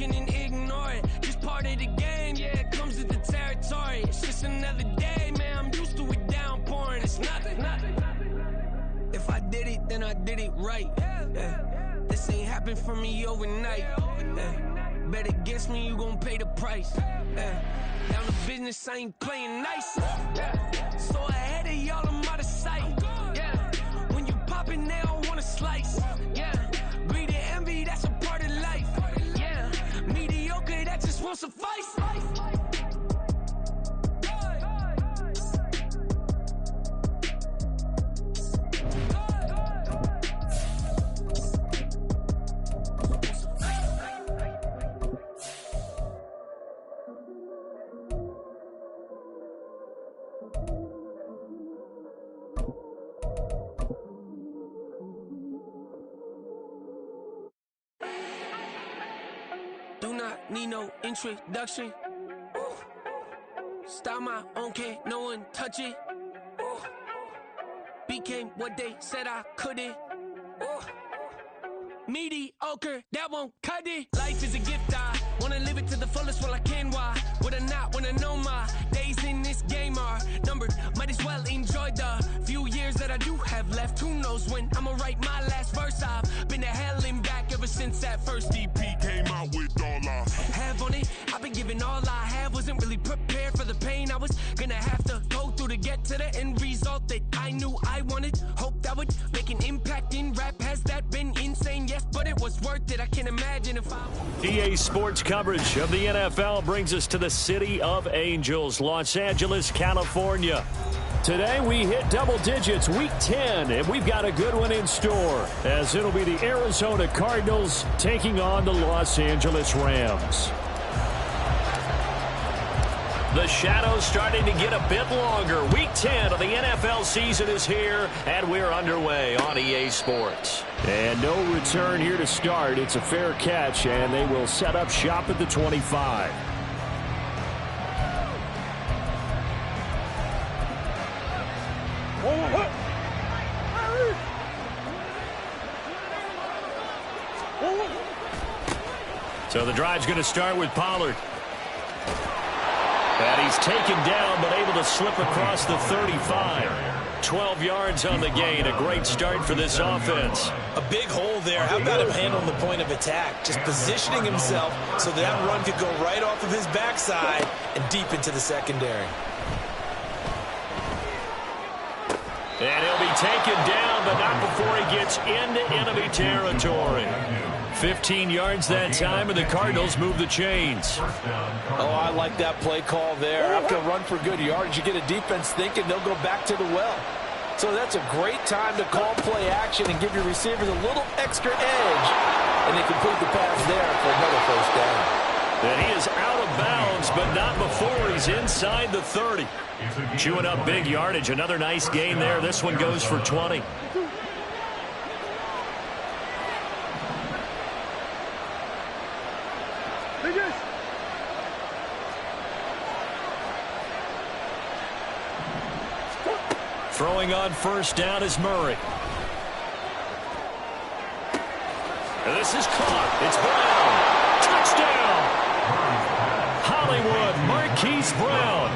talking and ignore it. Just part of the game, yeah, it comes with the territory. It's just another day, man, I'm used to it downpouring. It's nothing. If I did it, then I did it right. This ain't happened for me overnight. Bet against me, you gon' pay the price. Down to business, I ain't playing nice. So ahead of y'all, I'm out of sight. When you poppin', they don't wanna slice. Greed and envy, that's a part of life. Mediocre, that just won't suffice. Do not need no introduction. Start my own, can't no one touch it. Became what they said I couldn't. Mediocre, that won't cut it. Life is a gift, I wanna live it to the fullest while I can. Why would I not wanna know my days in this game are numbered? Might as well enjoy the few years that I do have left. Who knows when I'ma write my last verse? I've been to hell and back ever since that first EP came out with all I have on it. I've been giving all I have, wasn't really prepared for the pain I was gonna have to go through to get to the end result that I knew I wanted. Hope that would make an impact in rap. Has that been insane? Yes, but it was worth it. I can't imagine if I... EA Sports coverage of the NFL brings us to the City of Angels, Los Angeles, California. Today we hit double digits, week 10, and we've got a good one in store, as it'll be the Arizona Cardinals taking on the Los Angeles Rams. The shadow's starting to get a bit longer. Week 10 of the NFL season is here, and we're underway on EA Sports. And no return here to start. It's a fair catch, and they will set up shop at the 25. So the drive's going to start with Pollard. And he's taken down, but able to slip across the 35. 12 yards on the gain. A great start for this offense. A big hole there. How about him handling the point of attack? Just positioning himself so that run could go right off of his backside and deep into the secondary. And he'll be taken down, but not before he gets into enemy territory. 15 yards that time, and the Cardinals move the chains. Oh, I like that play call there. After a run for good yards, you get a defense thinking they'll go back to the well. So that's a great time to call play action and give your receivers a little extra edge. And they complete the pass there for another first down. And he is out of bounds, but not before he's inside the 30. Chewing up big yardage. Another nice gain there. This one goes for 20. Throwing on first down is Murray. And this is caught. It's Brown. Touchdown. Hollywood Marquise Brown.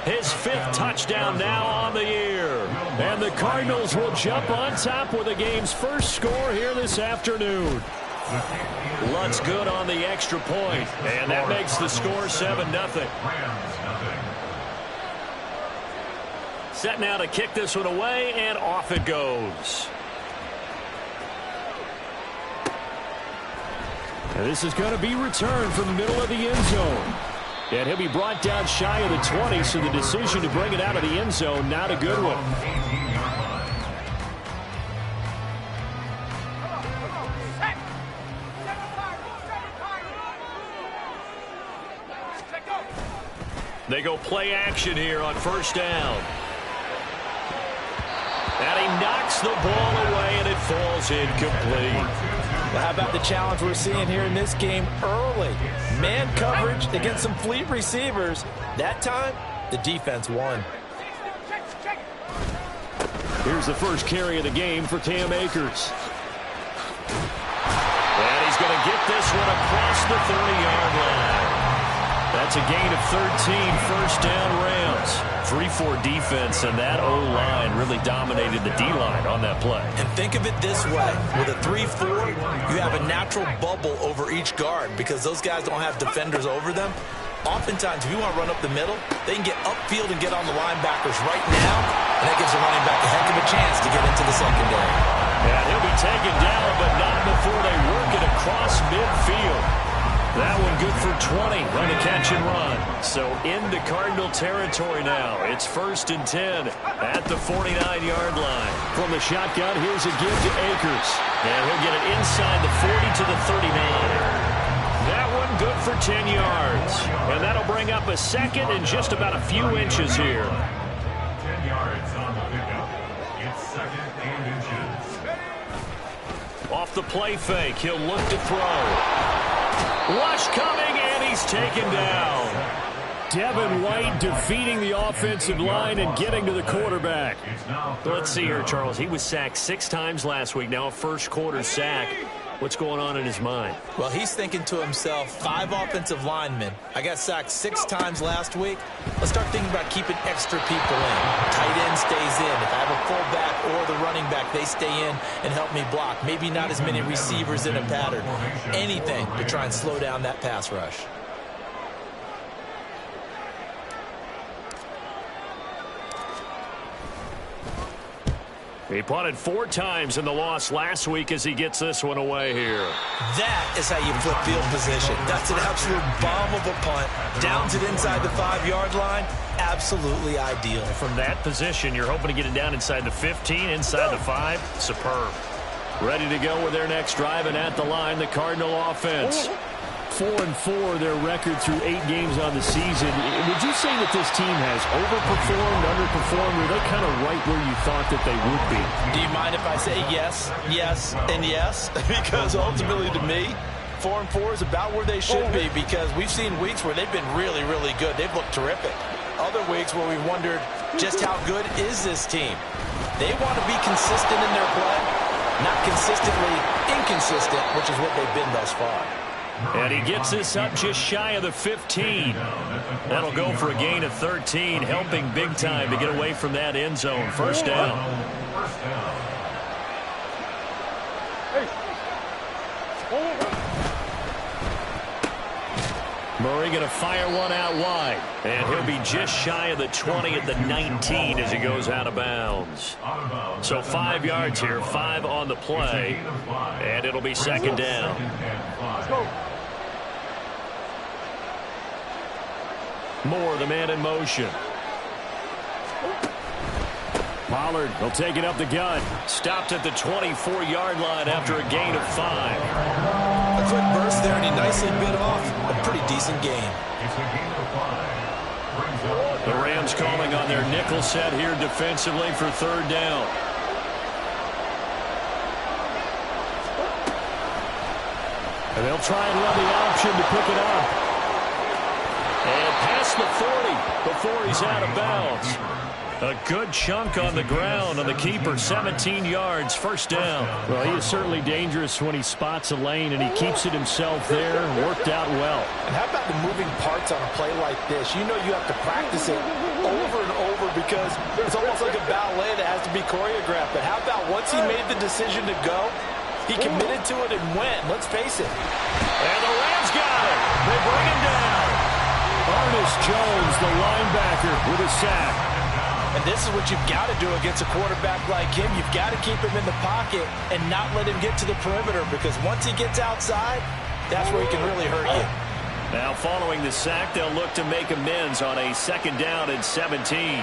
His 5th touchdown now on the year. And the Cardinals will jump on top with the game's first score here this afternoon. Luntz good on the extra point. And that makes the score 7-0. Set now to kick this one away, and off it goes. And this is going to be returned from the middle of the end zone. And he'll be brought down shy of the 20, so the decision to bring it out of the end zone, not a good one. They go play action here on first down. And he knocks the ball away, and it falls incomplete. Well, how about the challenge we're seeing here in this game early? Man coverage against some fleet receivers. That time, the defense won. Here's the first carry of the game for Cam Akers. And he's going to get this one across the 30-yard That's a gain of 13, first down Rams. 3-4 defense, and that O-line really dominated the D-line on that play. And think of it this way. With a 3-4, you have a natural bubble over each guard because those guys don't have defenders over them. Oftentimes, if you want to run up the middle, they can get upfield and get on the linebackers right now, and that gives the running back a heck of a chance to get into the secondary. And he'll be taken down, but not before they work it across midfield. That one good for 20 on the catch and run. So into Cardinal territory now. It's 1st and 10 at the 49-yard line. From the shotgun, here's a give to Akers. And he'll get it inside the 40 to the 39. That one good for 10 yards. And that'll bring up a second and just about a few inches here. 10 yards on the pickup. It's 2nd and inches. Off the play fake, he'll look to throw. Rush coming, and he's taken down. Devin White defeating the offensive line and getting to the quarterback. Let's see here, Charles. He was sacked 6 times last week. Now a first-quarter sack. What's going on in his mind? Well, he's thinking to himself, 5 offensive linemen. I got sacked 6 times last week. Let's start thinking about keeping extra people in. Tight end stays in. If I have a fullback or the running back, they stay in and help me block. Maybe not as many receivers in a pattern. Anything to try and slow down that pass rush. He punted 4 times in the loss last week as he gets this one away here. That is how you flip field position. That's an absolute bomb of a punt. Downs it inside the 5-yard line. Absolutely ideal. From that position, you're hoping to get it down inside the 15, inside the 5. Superb. Ready to go with their next drive, and at the line, the Cardinal offense. 4-4 their record through 8 games on the season. Would you say that this team has overperformed, underperformed, or are they kind of right where you thought that they would be? Do you mind if I say yes, yes, and yes? Because ultimately to me, 4-4 is about where they should be because we've seen weeks where they've been really, really good. They've looked terrific. Other weeks where we wondered just how good is this team. They want to be consistent in their play, not consistently inconsistent, which is what they've been thus far. And he gets this up just shy of the 15. That'll go for a gain of 13, helping big time to get away from that end zone. First down. Murray going to fire one out wide. And he'll be just shy of the 20 at the 19 as he goes out of bounds. So 5 yards here, 5 on the play. And it'll be second down. Let's go. Moore, the man in motion. Pollard will take it up the gut. Stopped at the 24-yard line after a gain of 5. A quick burst there, and he nicely bit off a pretty decent gain. The Rams calling on their nickel set here defensively for third down. And they'll try and run the option to pick it up. And past the 40 before he's out of bounds. A good chunk on the ground on the keeper, 17 yards, first down. Well, he is certainly dangerous when he spots a lane, and he keeps it himself there. Worked out well. And how about the moving parts on a play like this? You know you have to practice it over and over because it's almost like a ballet that has to be choreographed. But how about once he made the decision to go, he committed to it and went. Let's face it. And the Rams got it. They bring him down. Ernest Jones, the linebacker, with a sack. And this is what you've got to do against a quarterback like him. You've got to keep him in the pocket and not let him get to the perimeter because once he gets outside, that's where he can really hurt you. Now following the sack, they'll look to make amends on a second down and 17.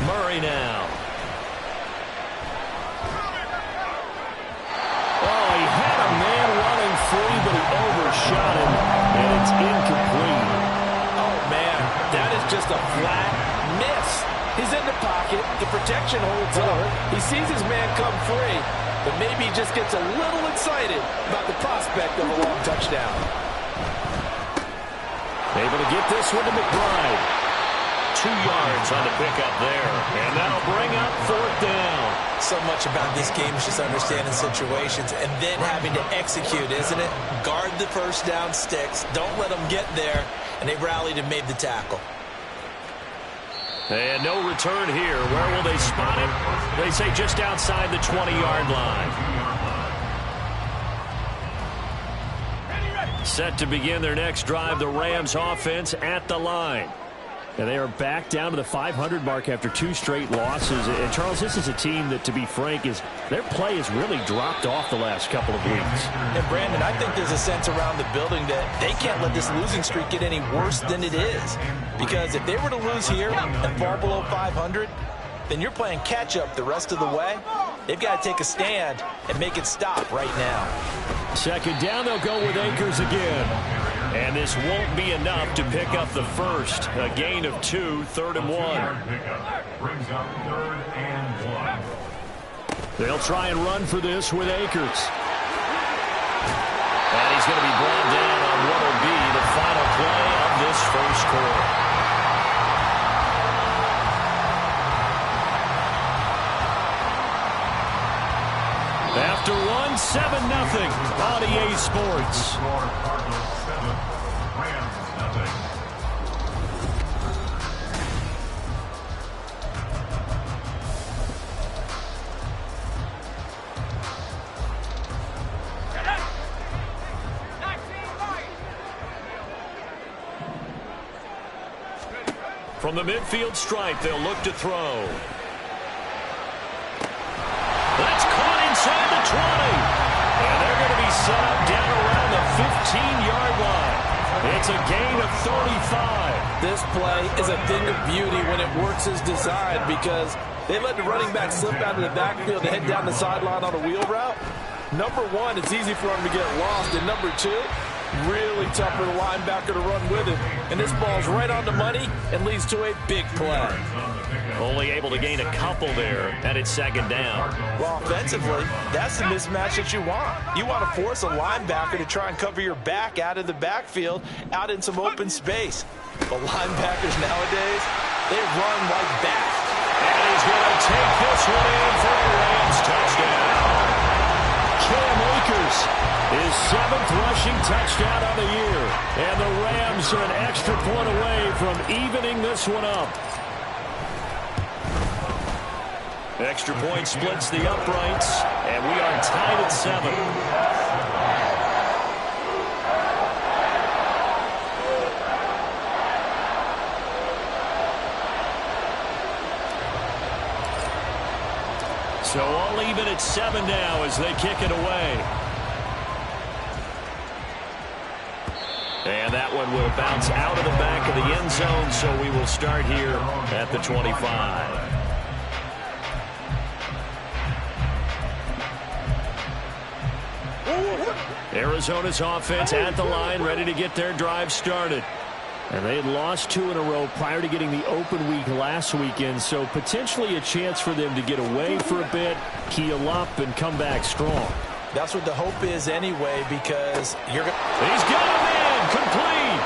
Murray now. Oh, he had a man running free, but he overshot him, and it's incomplete. Oh, man, that is just a flat miss. He's in the pocket. The protection holds up. He sees his man come free, but maybe he just gets a little excited about the prospect of a long touchdown. Able to get this one to McBride. 2 yards on the pickup there. And that'll bring up 4th down. So much about this game is just understanding situations and then having to execute, isn't it? Guard the first down sticks. Don't let them get there. And they rallied and made the tackle. And no return here. Where will they spot it? They say just outside the 20-yard line. Set to begin their next drive, the Rams offense at the line. And they are back down to the 500 mark after 2 straight losses. And, Charles, this is a team that, to be frank, their play has really dropped off the last couple of weeks. And, Brandon, I think there's a sense around the building that they can't let this losing streak get any worse than it is. Because if they were to lose here and fall below 500, then you're playing catch-up the rest of the way. They've got to take a stand and make it stop right now. 2nd down, they'll go with Akers again. And this won't be enough to pick up the first. A gain of 2, 3rd and 1. Brings up 3rd and 1. They'll try and run for this with Akers. And he's going to be brought down on what will be the final play of this first quarter. After 1, 7-0 on EA Sports. From the midfield stripe, they'll look to throw. That's caught inside the 20. And they're going to be set up down around the 15-yard line. It's a gain of 35. This play is a thing of beauty when it works as designed because they let the running back slip out of the backfield to head down the sideline on a wheel route. Number 1, it's easy for him to get lost. And number 2, really tough for the linebacker to run with it. And this ball's right on the money and leads to a big play. Only able to gain a couple there, and it's 2nd down. Well, offensively, that's the mismatch that you want. You want to force a linebacker to try and cover your back out of the backfield, out in some open space. But linebackers nowadays, they run like that. And he's going to take this one in for a Rams touchdown. Cam Akers, his 7th rushing touchdown of the year. And the Rams are an extra point away from evening this one up. Extra point splits the uprights, and we are tied at 7. So all even at 7 now as they kick it away. And that one will bounce out of the back of the end zone, so we will start here at the 25. Arizona's offense at the line, ready to get their drive started. And they had lost 2 in a row prior to getting the open week last weekend, so potentially a chance for them to get away for a bit, keel up, and come back strong. That's what the hope is anyway, because you're going to... He's got him in, complete.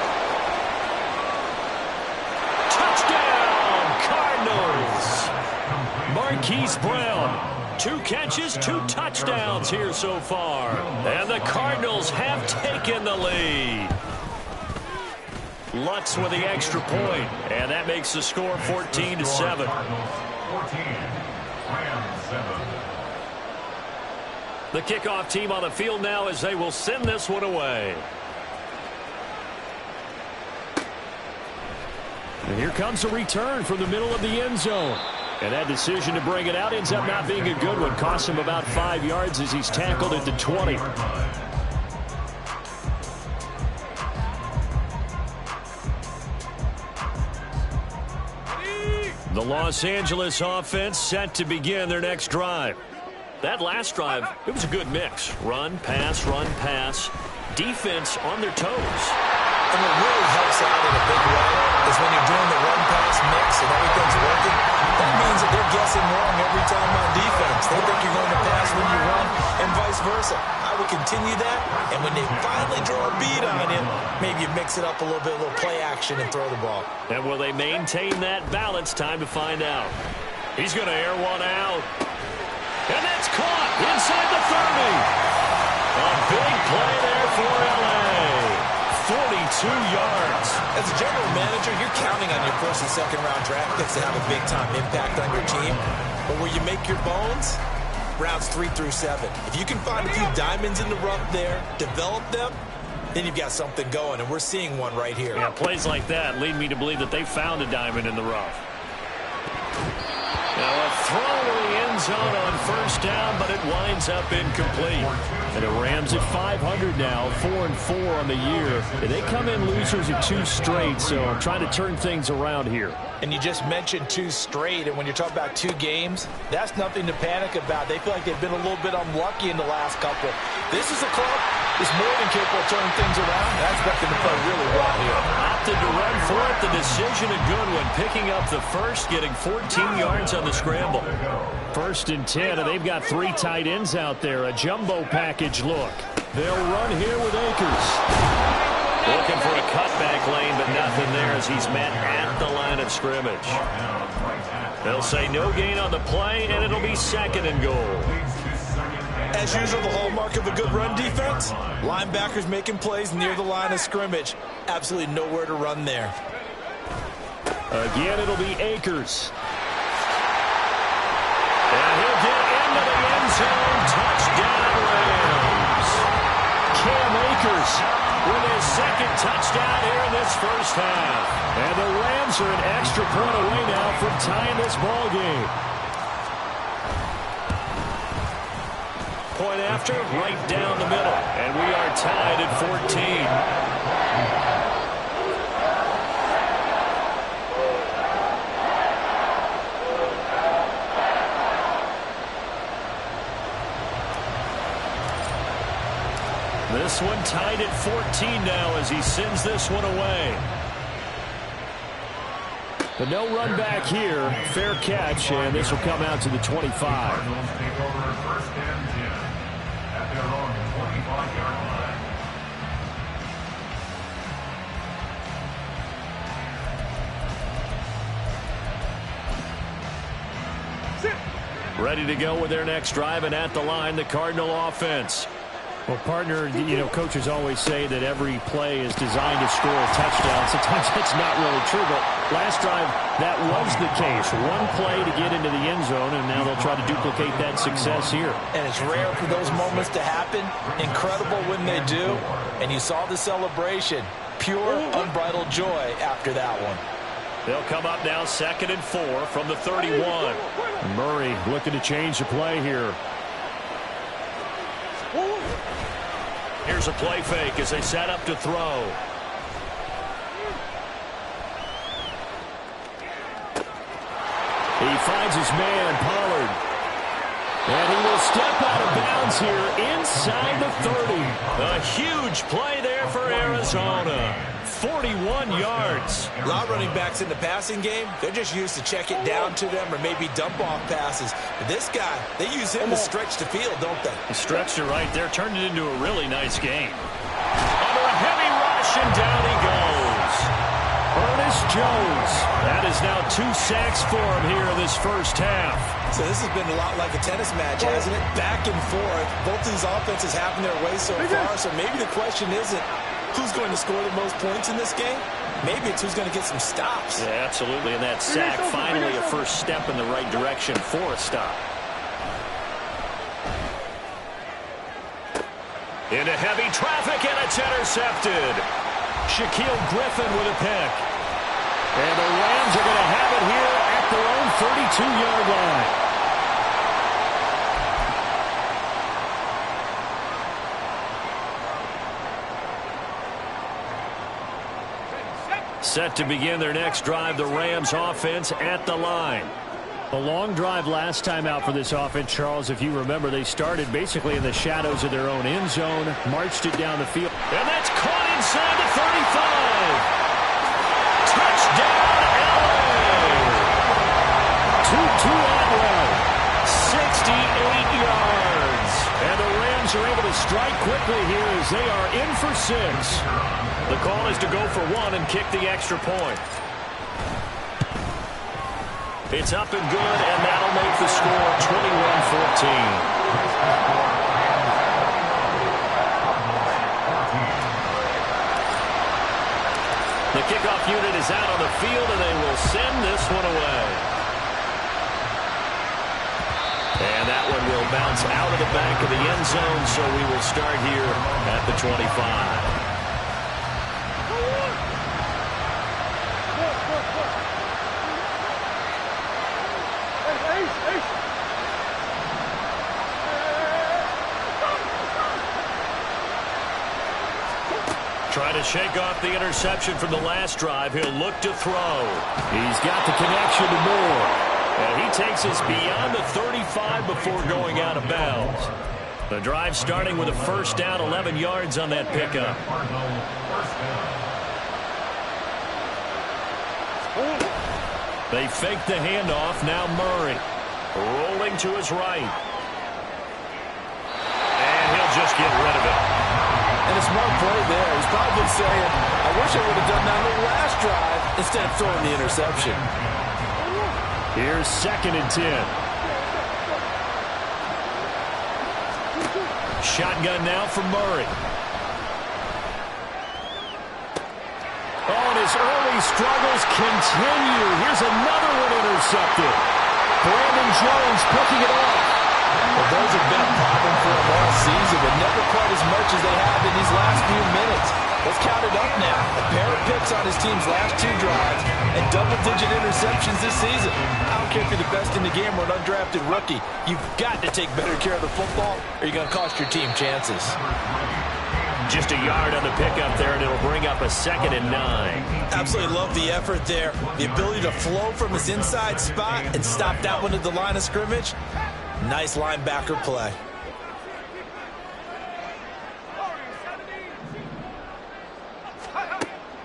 Touchdown, Cardinals. Marquise Brown. 2 catches, 2 touchdowns here so far. And the Cardinals have taken the lead. Lutz with the extra point, and that makes the score 14-7. 14, Rams 7. The kickoff team on the field now as they will send this one away. And here comes a return from the middle of the end zone. And that decision to bring it out ends up not being a good one. Costs him about 5 yards as he's tackled at the 20. The Los Angeles offense set to begin their next drive. That last drive, it was a good mix. Run, pass, defense on their toes. And what really helps out in a big way is when you're doing the run-pass mix and everything's working, that means that they're guessing wrong every time on defense. They think you're going to pass when you run and vice versa. I would continue that, and when they finally draw a bead on him, maybe you mix it up a little bit, a little play action, and throw the ball. And will they maintain that balance? Time to find out. He's going to air one out. And that's caught inside the 30. A big play there for L.A. 42 yards. As a general manager, you're counting on your first and second round draft picks to have a big-time impact on your team. But where you make your bones, rounds 3 through 7. If you can find a few diamonds in the rough there, develop them, then you've got something going, and we're seeing one right here. Yeah, plays like that lead me to believe that they found a diamond in the rough. Now a throw to the end zone on first down, but it winds up incomplete. And the Rams at 500 now, 4-4 on the year. And they come in losers at 2 straight, so I'm trying to turn things around here. And you just mentioned 2 straight, and when you're talking about 2 games, that's nothing to panic about. They feel like they've been a little bit unlucky in the last couple. This is a club that's more than capable of turning things around. I expect them to play really well here. Opted to run for it. The decision a good one. Picking up the first, getting 14 yards on the scramble. 1st and 10, and they've got 3 tight ends out there. A jumbo package look. They'll run here with Akers. Looking for a cutback lane, but nothing there as he's met at the line of scrimmage. They'll say no gain on the play, and it'll be 2nd and goal. As usual, the hallmark of a good run defense, linebackers making plays near the line of scrimmage. Absolutely nowhere to run there. Again, it'll be Akers. And he'll get into the end zone. Touchdown, Rams. Cam Akers with his 2nd touchdown here in this first half. And the Rams are an extra point away now from tying this ball game. Point after, right down the middle. And we are tied at 14. This one tied at 14 now as he sends this one away. But no run back here. Fair catch, and this will come out to the 25. Cardinals take over 1st and 10 at their own 25-yard line. Ready to go with their next drive, and at the line, the Cardinal offense. Well, partner, coaches always say that every play is designed to score a touchdown. Sometimes that's not really true, but last drive, that was the case. One play to get into the end zone, and now they'll try to duplicate that success here. And it's rare for those moments to happen. Incredible when they do. And you saw the celebration. Pure, unbridled joy after that one. They'll come up now 2nd and 4 from the 31. Murray looking to change the play here. Here's a play fake as they set up to throw. He finds his man, Pollard. And he will step out of bounds here inside the 30. A huge play there for Arizona. 41 yards. A lot of running backs in the passing game, they're just used to check it down to them or maybe dump off passes. But this guy, they use him to stretch the field, don't they? He stretched it right there, turned it into a really nice game. Under a heavy rush, and down he goes. Ernest Jones. That is now 2 sacks for him here in this first half. So this has been a lot like a tennis match, hasn't it? Back and forth. Both these offenses having their way so far, so maybe the question isn't who's going to score the most points in this game. Maybe it's who's going to get some stops. Yeah, absolutely. And that sack, finally a first step in the right direction for a stop. Into heavy traffic, and it's intercepted. Shaquille Griffin with a pick. And the Rams are going to have it here at their own 32-yard line. Set to begin their next drive, the Rams offense at the line. A long drive last time out for this offense, Charles. If you remember, they started basically in the shadows of their own end zone, marched it down the field. And that's caught inside the 35. Touchdown, L.A. Tutu Atwell, 68 yards. And the Rams are able to strike quickly here as they are in for 6. The call is to go for one and kick the extra point. It's up and good, and that'll make the score 21-14. The kickoff unit is out on the field, and they will send this one away. And that one will bounce out of the back of the end zone, so we will start here at the 25. Trying to shake off the interception from the last drive. He'll look to throw. He's got the connection to Moore. And he takes us beyond the 35 before going out of bounds. The drive starting with a first down, 11 yards on that pickup. They fake the handoff. Now Murray rolling to his right. And he'll just get rid of it. And a smart play there. He's probably saying, I wish I would have done that on the last drive instead of throwing the interception. Here's 2nd and 10. Shotgun now for Murray. Oh, and his early struggles continue. Here's another one intercepted. Brandon Jones picking it off. Well, those have been a problem for them all season, but never quite as much as they have in these last few minutes. Let's count it up now. A pair of picks on his team's last 2 drives and double-digit interceptions this season. I don't care if you're the best in the game or an undrafted rookie. You've got to take better care of the football or you're going to cost your team chances. Just a yard on the pickup there, and it'll bring up a 2nd and 9. Absolutely love the effort there. The ability to flow from his inside spot and stop that one at the line of scrimmage. Nice linebacker play.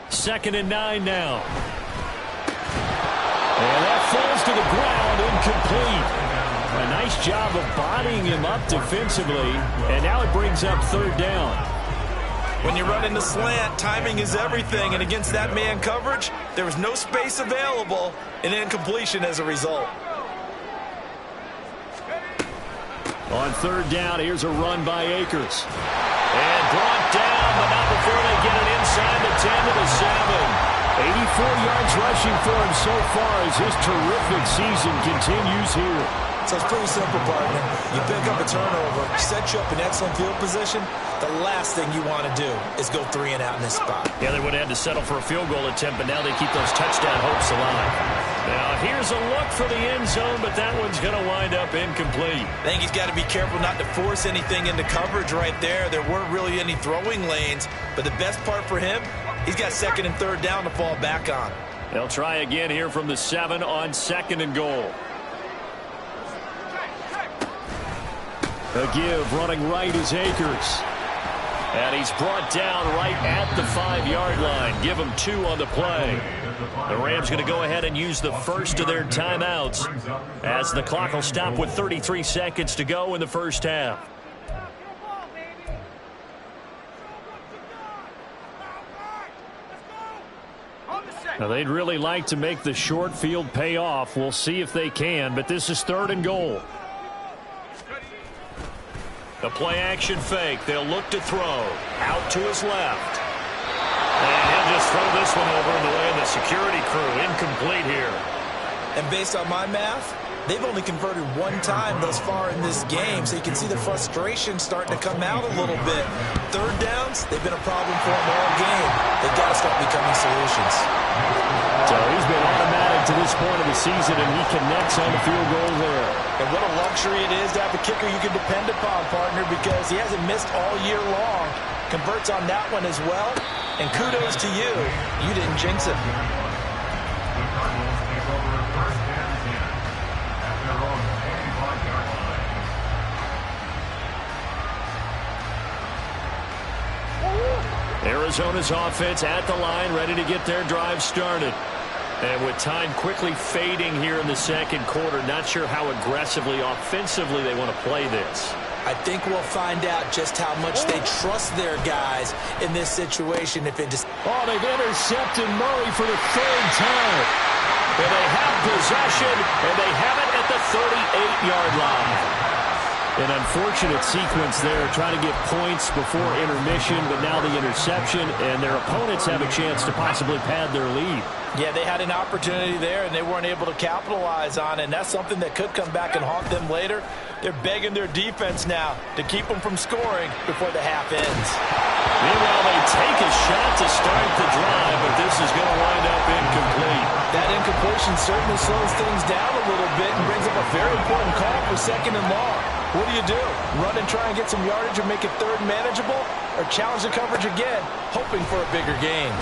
Second and 9 now. And that falls to the ground, incomplete. A nice job of bodying him up defensively, and now it brings up 3rd down. When you run in the slant, timing is everything, and against that man coverage, there was no space available, and incompletion as a result. On 3rd down, here's a run by Akers. And brought down, but not before they get it inside the 10 to the 7. 84 yards rushing for him so far as his terrific season continues here. So it's pretty simple, partner. You pick up a turnover, set you up in excellent field position. The last thing you want to do is go 3 and out in this spot. Yeah, they would have had to settle for a field goal attempt, but now they keep those touchdown hopes alive. Now, here's a look for the end zone, but that one's going to wind up incomplete. I think he's got to be careful not to force anything into coverage right there. There weren't really any throwing lanes, but the best part for him, he's got 2nd and 3rd down to fall back on. They'll try again here from the 7 on 2nd and goal. A give running right is Akers. And he's brought down right at the 5-yard line. Give him 2 on the play. The Rams going to go ahead and use the first of their timeouts as the clock will stop with 33 seconds to go in the first half. Now, they'd really like to make the short field pay off. We'll see if they can, but this is 3rd and goal. The play-action fake. They'll look to throw. Out to his left. And he'll just throw this one over in the way of the security crew. Incomplete here. And based on my math, they've only converted 1 time thus far in this game, so you can see the frustration starting to come out a little bit. 3rd downs, they've been a problem for them all game. They've got to start becoming solutions. So he's been automatic to this point of the season, and he connects on the field goal there. And what a luxury it is to have a kicker you can depend upon, partner, because he hasn't missed all year long. Converts on that one as well. And kudos to you. You didn't jinx it. Arizona's offense at the line, ready to get their drive started. And with time quickly fading here in the 2nd quarter, not sure how aggressively, offensively they want to play this. I think we'll find out just how much they trust their guys in this situation. If it just... Oh, they've intercepted Murray for the third time. And they have possession, and they have it at the 38-yard line. An unfortunate sequence there, trying to get points before intermission, but now the interception, and their opponents have a chance to possibly pad their lead. Yeah, they had an opportunity there, and they weren't able to capitalize on it, and that's something that could come back and haunt them later. They're begging their defense now to keep them from scoring before the half ends. Meanwhile, they take a shot to start the drive, but this is going to wind up incomplete. That incompletion certainly slows things down a little bit and brings up a very important call for 2nd and long. What do? Run and try and get some yardage and make it third manageable, or challenge the coverage again, hoping for a bigger gain?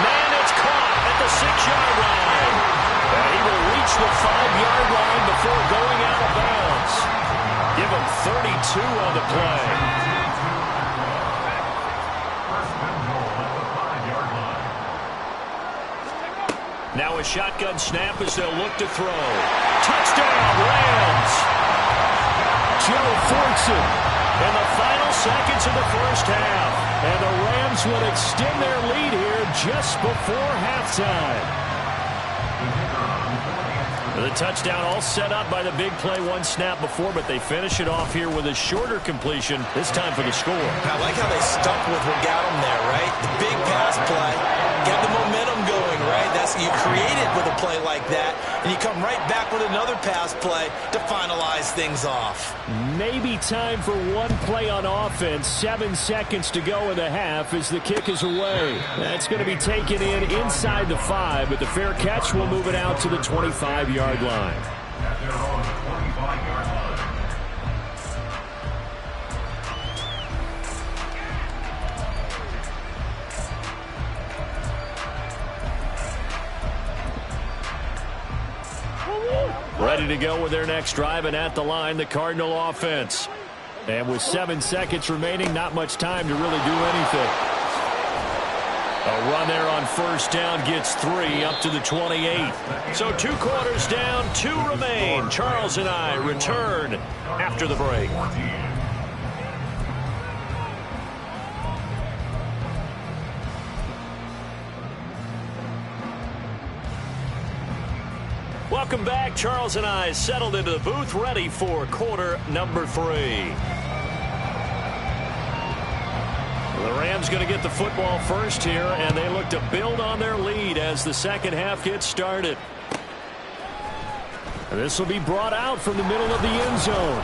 Man, it's caught at the 6-yard line. And he will reach the 5-yard line before going out of bounds. Give him 32 on the play. Now a shotgun snap as they'll look to throw. Touchdown, Rams! Joe forks it in the final seconds of the first half. And the Rams will extend their lead here just before halftime. The touchdown all set up by the big play one snap before, but they finish it off here with a shorter completion, this time for the score. I like how they stuck with what got them there, right? The big pass play, get the momentum going, right? That's, you create it with a play like that, and you come right back with another pass play to finalize things off. Maybe time for one play on offense. 7 seconds to go in the half as the kick is away. That's going to be taken in inside the 5, but the fair catch will move it out to the 25-yard line. Ready to go with their next drive, and at the line, the Cardinal offense. And with 7 seconds remaining, not much time to really do anything. A run there on first down gets 3 up to the 28. So 2 quarters down, 2 remain. Charles and I return after the break. Welcome back. Charles and I settled into the booth, ready for quarter number 3. The Rams going to get the football first here, and they look to build on their lead as the second half gets started. And this will be brought out from the middle of the end zone.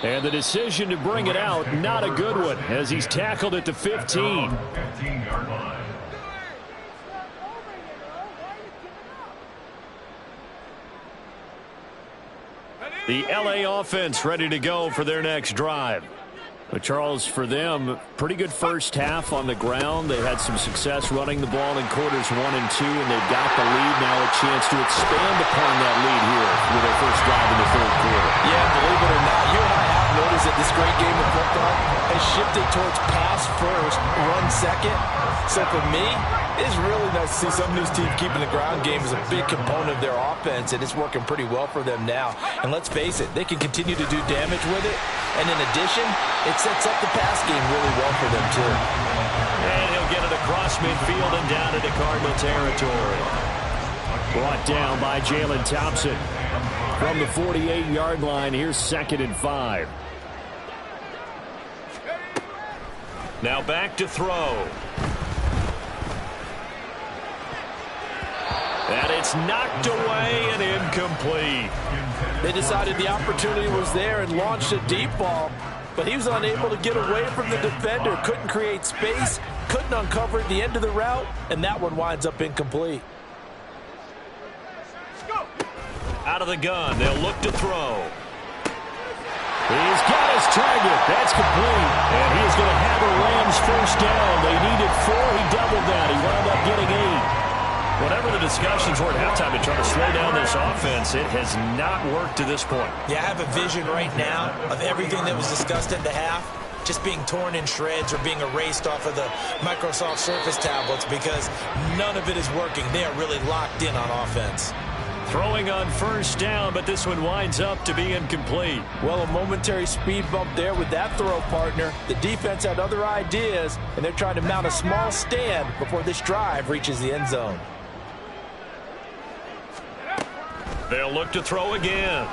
And the decision to bring it out, not a good one, as he's tackled at the 15. 15-yard line. The LA offense ready to go for their next drive. But Charles, for them, pretty good first half on the ground. They had some success running the ball in quarters 1 and 2, and they've got the lead now, a chance to expand upon that lead here with their first drive in the third quarter. Yeah, believe it or not, you and I have noticed that this great game of football has shifted towards pass first, run second. So for me, it's really nice to see some of these teams keeping the ground game as a big component of their offense, and it's working pretty well for them now. And let's face it, they can continue to do damage with it. And in addition, it sets up the pass game really well for them, too. And he'll get it across midfield and down into Cardinal territory. Brought down by Jalen Thompson. From the 48-yard line, here's 2nd and 5. Now back to throw. And it's knocked away and incomplete. They decided the opportunity was there and launched a deep ball, but he was unable to get away from the defender, couldn't create space, couldn't uncover at the end of the route, and that one winds up incomplete. Out of the gun, they'll look to throw. He's got his target. That's complete. And he's going to have a Rams first down. They needed 4. He doubled that. He wound up getting 8. Whatever the discussions were at halftime to try to slow down this offense, it has not worked to this point. Yeah, I have a vision right now of everything that was discussed at the half just being torn in shreds or being erased off of the Microsoft Surface tablets because none of it is working. They are really locked in on offense. Throwing on first down, but this one winds up to be incomplete. Well, a momentary speed bump there with that throw, partner. The defense had other ideas, and they're trying to mount a small stand before this drive reaches the end zone. They'll look to throw again.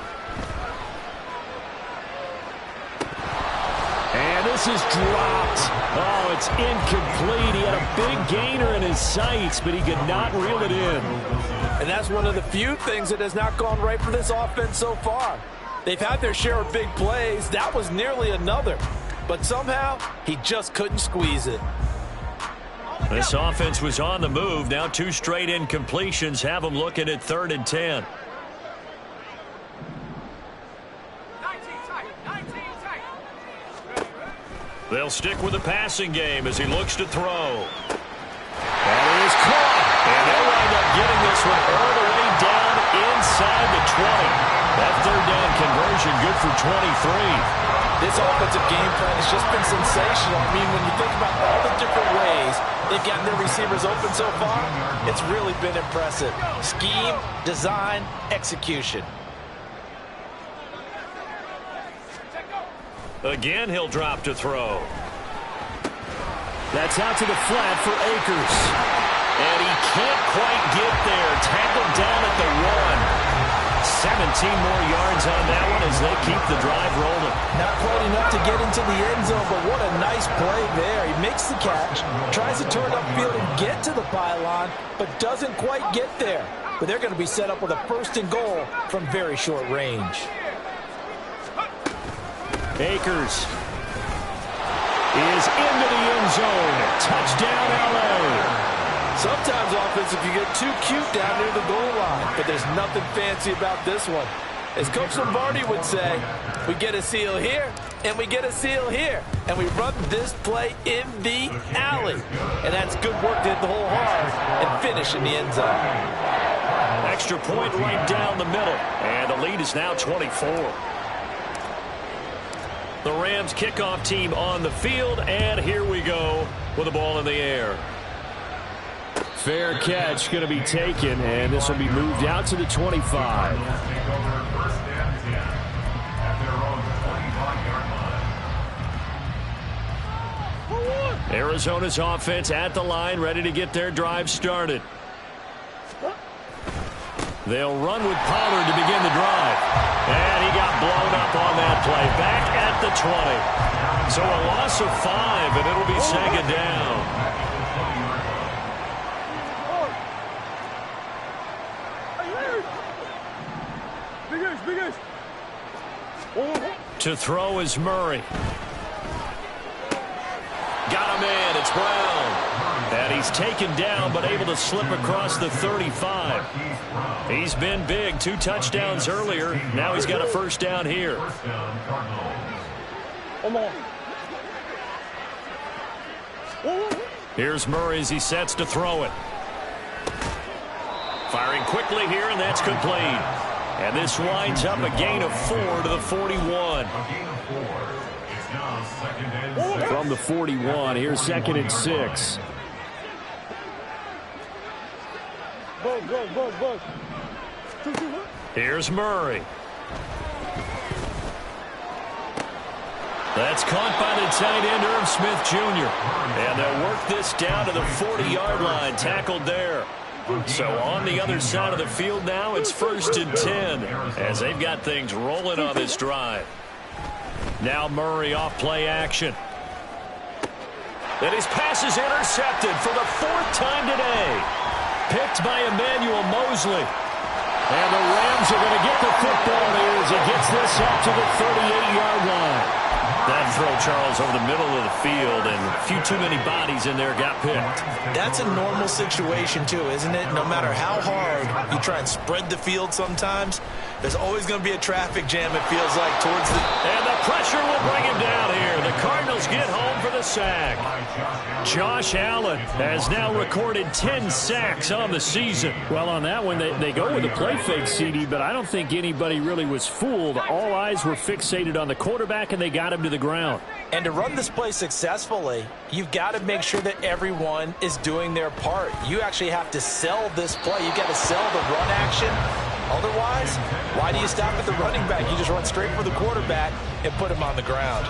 And this is dropped. Oh, it's incomplete. He had a big gainer in his sights, but he could not reel it in. And that's one of the few things that has not gone right for this offense so far. They've had their share of big plays. That was nearly another. But somehow, he just couldn't squeeze it. This offense was on the move. Now 2 straight incompletions have them looking at 3rd and 10. They'll stick with the passing game as he looks to throw. That is caught. And they'll wind up getting this one all the way down inside the 20. That 3rd down conversion good for 23. This offensive game plan has just been sensational. I mean, when you think about all the different ways they've gotten their receivers open so far, it's really been impressive. Scheme, design, execution. Again, he'll drop to throw. That's out to the flat for Akers. And he can't quite get there. Tackled down at the 1. 17 more yards on that one as they keep the drive rolling. Not quite enough to get into the end zone, but what a nice play there. He makes the catch, tries to turn upfield and get to the pylon, but doesn't quite get there. But they're going to be set up with a 1st and goal from very short range. Akers is into the end zone. Touchdown, L.A. Sometimes offense, if you get too cute down near the goal line, but there's nothing fancy about this one. As Coach Lombardi would say, we get a seal here, and we get a seal here, and we run this play in the alley. And that's good work to hit the hole hard and finish in the end zone. Extra point right down the middle, and the lead is now 24. The Rams kickoff team on the field, and here we go with the ball in the air. Fair catch going to be taken, and this will be moved out to the 25. Arizona's offense at the line, ready to get their drive started. They'll run with Pollard to begin the drive. And he got blown up on that play. Back at the 20. So a loss of 5, and it'll be 2nd down. To throw is Murray. Got him in. It's Brown. And he's taken down, but able to slip across the 35. He's been big. 2 touchdowns earlier. Now he's got a 1st down here. Here's Murray as he sets to throw it. Firing quickly here, and that's complete. And this winds up a gain of 4 to the 41. From the 41, here's 2nd and 6. Here's Murray. That's caught by the tight end, Irv Smith Jr. And they'll work this down to the 40-yard line, tackled there. So on the other side of the field now, it's 1st and 10 as they've got things rolling on this drive. Now Murray off play action. And his pass is intercepted for the 4th time today. Picked by Emmanuel Mosley. And the Rams are going to get the football here as he gets this up to the 38-yard line. That throw, Charles, over the middle of the field, and a few too many bodies in there got picked. That's a normal situation, too, isn't it? No matter how hard you try and spread the field sometimes, there's always going to be a traffic jam, it feels like, towards the... And the pressure will bring him down here. The Cardinals get home for the sack. Josh Allen has now recorded 10 sacks on the season. Well, on that one, they go with a play fake, CD, but I don't think anybody really was fooled. All eyes were fixated on the quarterback, and they got him to the ground. And to run this play successfully, you've got to make sure that everyone is doing their part. You actually have to sell this play. You've got to sell the run action. Otherwise, why do you stop at the running back? You just run straight for the quarterback and put him on the ground.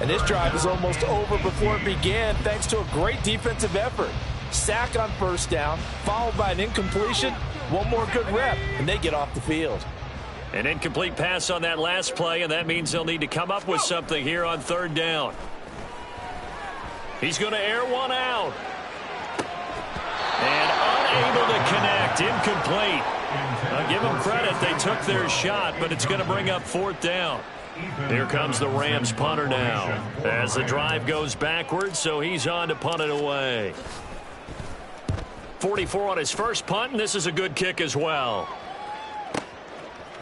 And this drive is almost over before it began thanks to a great defensive effort. Sack on first down, followed by an incompletion. One more good rep, and they get off the field. An incomplete pass on that last play, and that means they'll need to come up with something here on third down. He's going to air one out. And unable to connect. Incomplete. I'll give them credit. They took their shot, but it's going to bring up fourth down. Here comes the Rams punter now as the drive goes backwards, so he's on to punt it away. 44 on his first punt, and this is a good kick as well.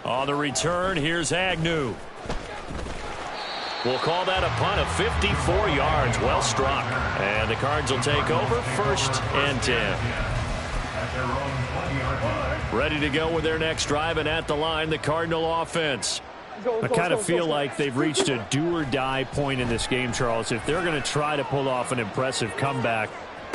On the return, here's Agnew. We'll call that a punt of 54 yards. Well struck. And the Cards will take over, 1st and 10. Ready to go with their next drive, and at the line, the Cardinal offense. I kind of feel like they've reached a do-or-die point in this game, Charles. If they're going to try to pull off an impressive comeback,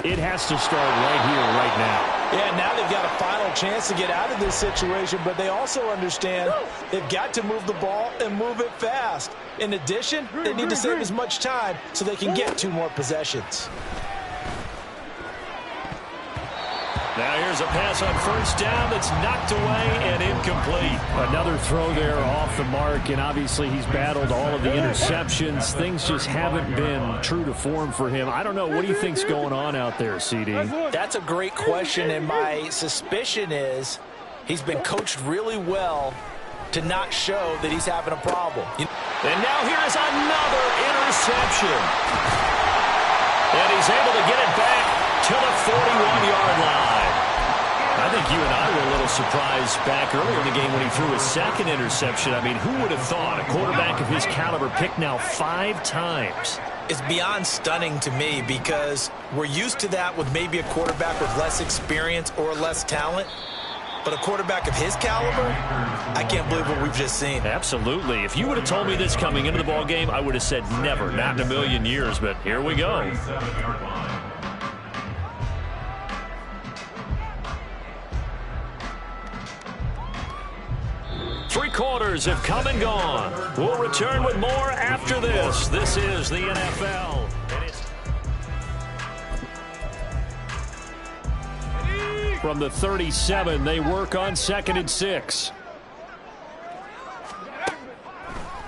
it has to start right here, right now. Yeah, now they've got a final chance to get out of this situation, but they also understand they've got to move the ball and move it fast. In addition, they need to save as much time so they can get 2 more possessions. Now here's a pass on first down that's knocked away and incomplete. Another throw there off the mark, and obviously he's battled all of the interceptions. Things just haven't been true to form for him. I don't know. What do you think's going on out there, CD? That's a great question, and my suspicion is he's been coached really well to not show that he's having a problem. And now here's another interception. And he's able to get it back to the 41-yard line. I think you and I were a little surprised back earlier in the game when he threw his second interception. I mean, who would have thought a quarterback of his caliber picked now 5 times? It's beyond stunning to me because we're used to that with maybe a quarterback with less experience or less talent. But a quarterback of his caliber, I can't believe what we've just seen. Absolutely. If you would have told me this coming into the ball game, I would have said never, not in a million years. But here we go. 3 quarters have come and gone. We'll return with more after this. This is the NFL. From the 37, they work on 2nd and 6.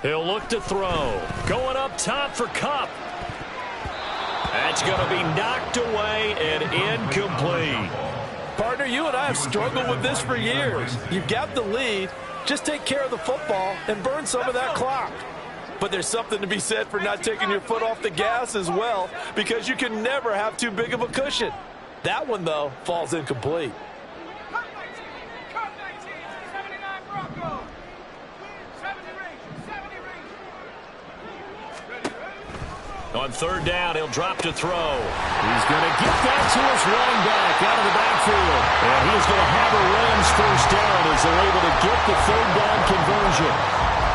He'll look to throw. Going up top for Kupp. That's going to be knocked away and incomplete. Partner, you and I have struggled with this for years. You've got the lead. Just take care of the football and burn some of that clock. But there's something to be said for not taking your foot off the gas as well, because you can never have too big of a cushion. That one, though, falls incomplete. On 3rd down, he'll drop to throw. He's going to get that to his running back out of the backfield. And he's going to have a Rams first down as they're able to get the 3rd down conversion.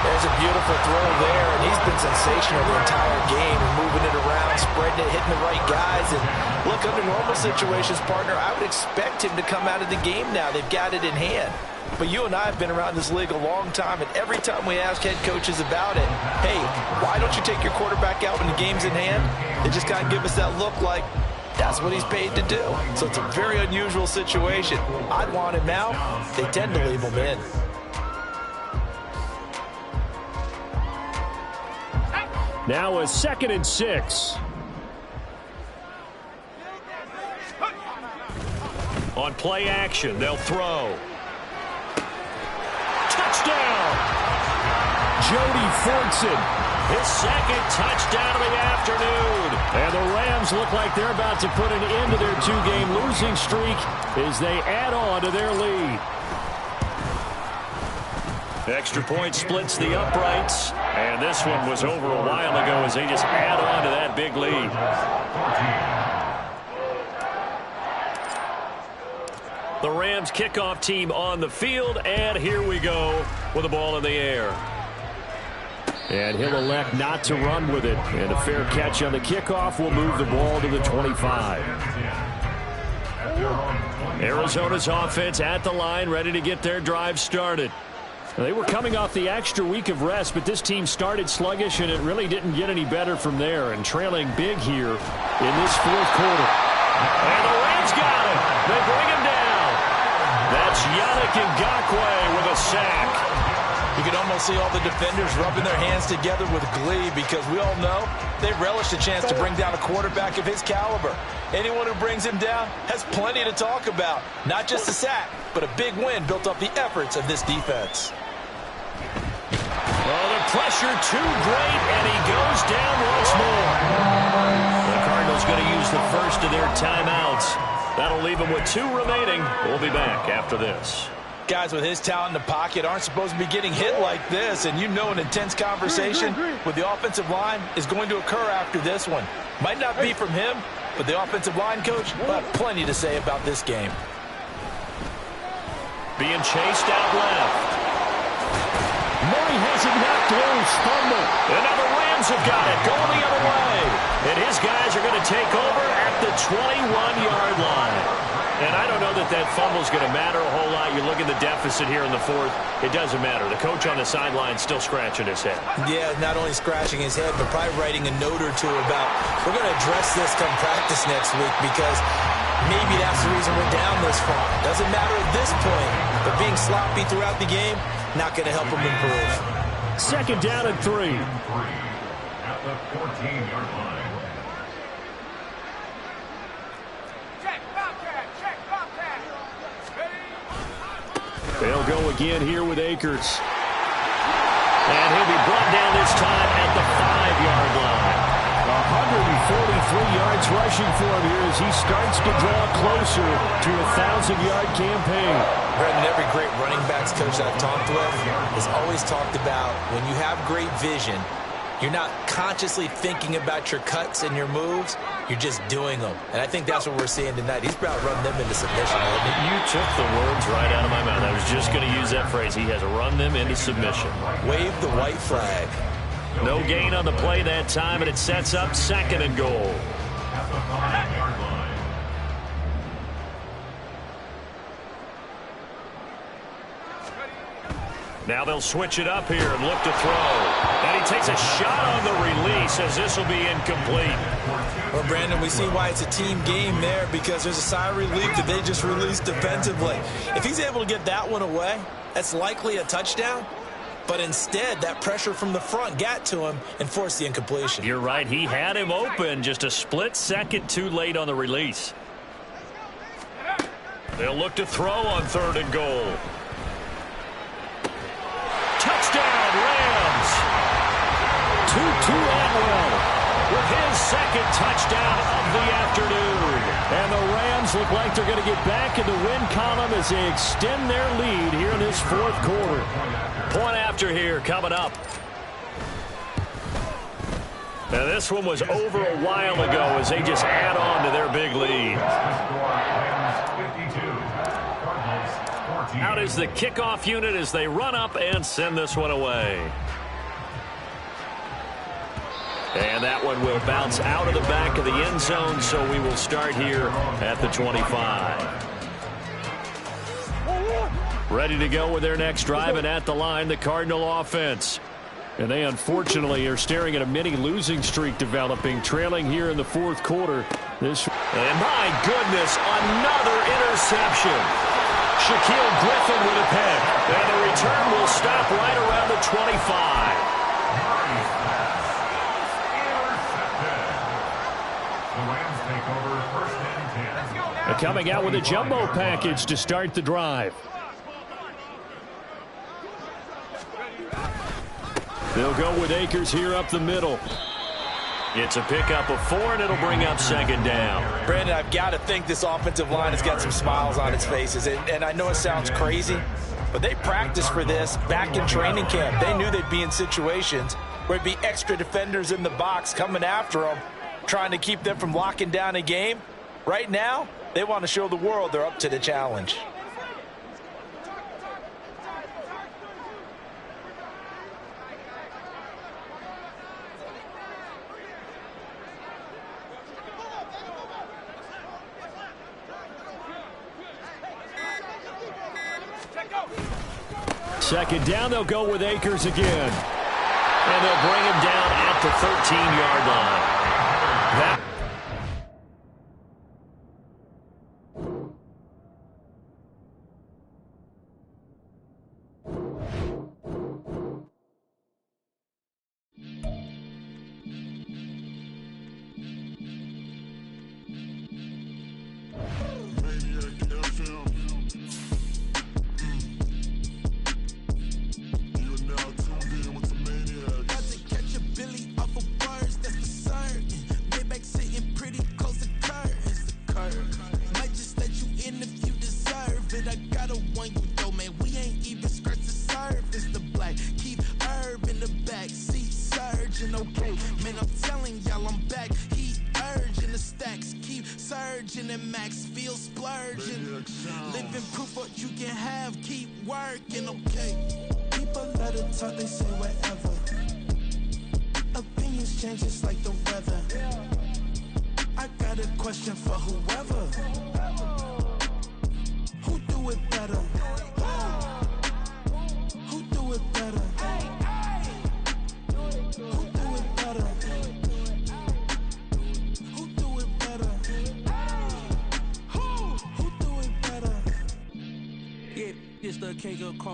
There's a beautiful throw there, and he's been sensational the entire game and moving it around, spreading it, hitting the right guys. And look, under normal situations, partner, I would expect him to come out of the game now. They've got it in hand. But you and I have been around this league a long time, and every time we ask head coaches about it, hey, why don't you take your quarterback out when the game's in hand? They just kind of give us that look like that's what he's paid to do. So it's a very unusual situation. I'd want him out. They tend to leave him in. Now a 2nd and 6. On play action, they'll throw. Touchdown! Jody Fortson. His 2nd touchdown of the afternoon. And the Rams look like they're about to put an end to their 2-game losing streak as they add on to their lead. Extra point splits the uprights. And this one was over a while ago as they just add on to that big lead. The Rams kickoff team on the field, and here we go with the ball in the air. And he'll elect not to run with it. And a fair catch on the kickoff will move the ball to the 25. Arizona's offense at the line, ready to get their drive started. They were coming off the extra week of rest, but this team started sluggish, and it really didn't get any better from there, and trailing big here in this fourth quarter. And the Rams got him. They bring him down. That's Yannick Ngakoue with a sack. You can almost see all the defenders rubbing their hands together with glee because we all know they relish the chance to bring down a quarterback of his caliber. Anyone who brings him down has plenty to talk about. Not just a sack, but a big win built off the efforts of this defense. Oh, the pressure too great, and he goes down once more. The Cardinals going to use the first of their timeouts. That'll leave them with 2 remaining. We'll be back after this. Guys with his talent in the pocket aren't supposed to be getting hit like this, and you know an intense conversation with the offensive line is going to occur after this one. Might not be from him, but the offensive line coach will have plenty to say about this game. Being chased out left. Murray has it knocked loose. Fumble. And now the Rams have got it going the other way. And his guys are going to take over at the 21-yard line. And I don't know that that fumble is going to matter a whole lot. You look at the deficit here in the fourth. It doesn't matter. The coach on the sideline still scratching his head. Yeah, not only scratching his head, but probably writing a note or two about, we're going to address this come practice next week because maybe that's the reason we're down this far. Doesn't matter at this point, but being sloppy throughout the game, not going to help him improve. Second down and 3. At the 14-yard line. They'll go again here with Akers. And he'll be brought down this time at the 5-yard line. 143 yards rushing for him here as he starts to draw closer to a 1,000-yard campaign. Brendan, every great running backs coach I've talked with has always talked about when you have great vision, you're not consciously thinking about your cuts and your moves. You're just doing them. And I think that's what we're seeing tonight. He's about to run them into submission. You took the words right out of my mouth. I was just going to use that phrase. He has run them into submission. Wave the white flag. No gain on the play that time, and it sets up 2nd and goal. At the 5-yard line. Now they'll switch it up here and look to throw. And he takes a shot on the release as this will be incomplete. Well, Brandon, we see why it's a team game there because there's a sigh of relief that they just released defensively. If he's able to get that one away, that's likely a touchdown. But instead, that pressure from the front got to him and forced the incompletion. You're right. He had him open just a split second too late on the release. They'll look to throw on 3rd and goal. Touchdown, Rams. Tutu Atwell with his 2nd touchdown of the afternoon. And the Rams look like they're going to get back in the win column as they extend their lead here in this 4th quarter. Point after here coming up. Now this one was over a while ago as they just add on to their big lead. Out is the kickoff unit as they run up and send this one away. And that one will bounce out of the back of the end zone, so we will start here at the 25. Ready to go with their next drive, and at the line, the Cardinal offense. And they unfortunately are staring at a mini losing streak developing, trailing here in the 4th quarter. And my goodness, another interception. Shaquille Griffin with a pick. And the return will stop right around the 25. Coming out with a jumbo package to start the drive. They'll go with Akers here up the middle. It's a pickup of 4, and it'll bring up 2nd down. Brandon, I've got to think this offensive line has got some smiles on its faces. And I know it sounds crazy, but they practiced for this back in training camp. They knew they'd be in situations where it'd be extra defenders in the box coming after them, trying to keep them from locking down a game. Right now, they want to show the world they're up to the challenge. second down. They'll go with Akers again. And they'll bring him down at the 13-yard line. That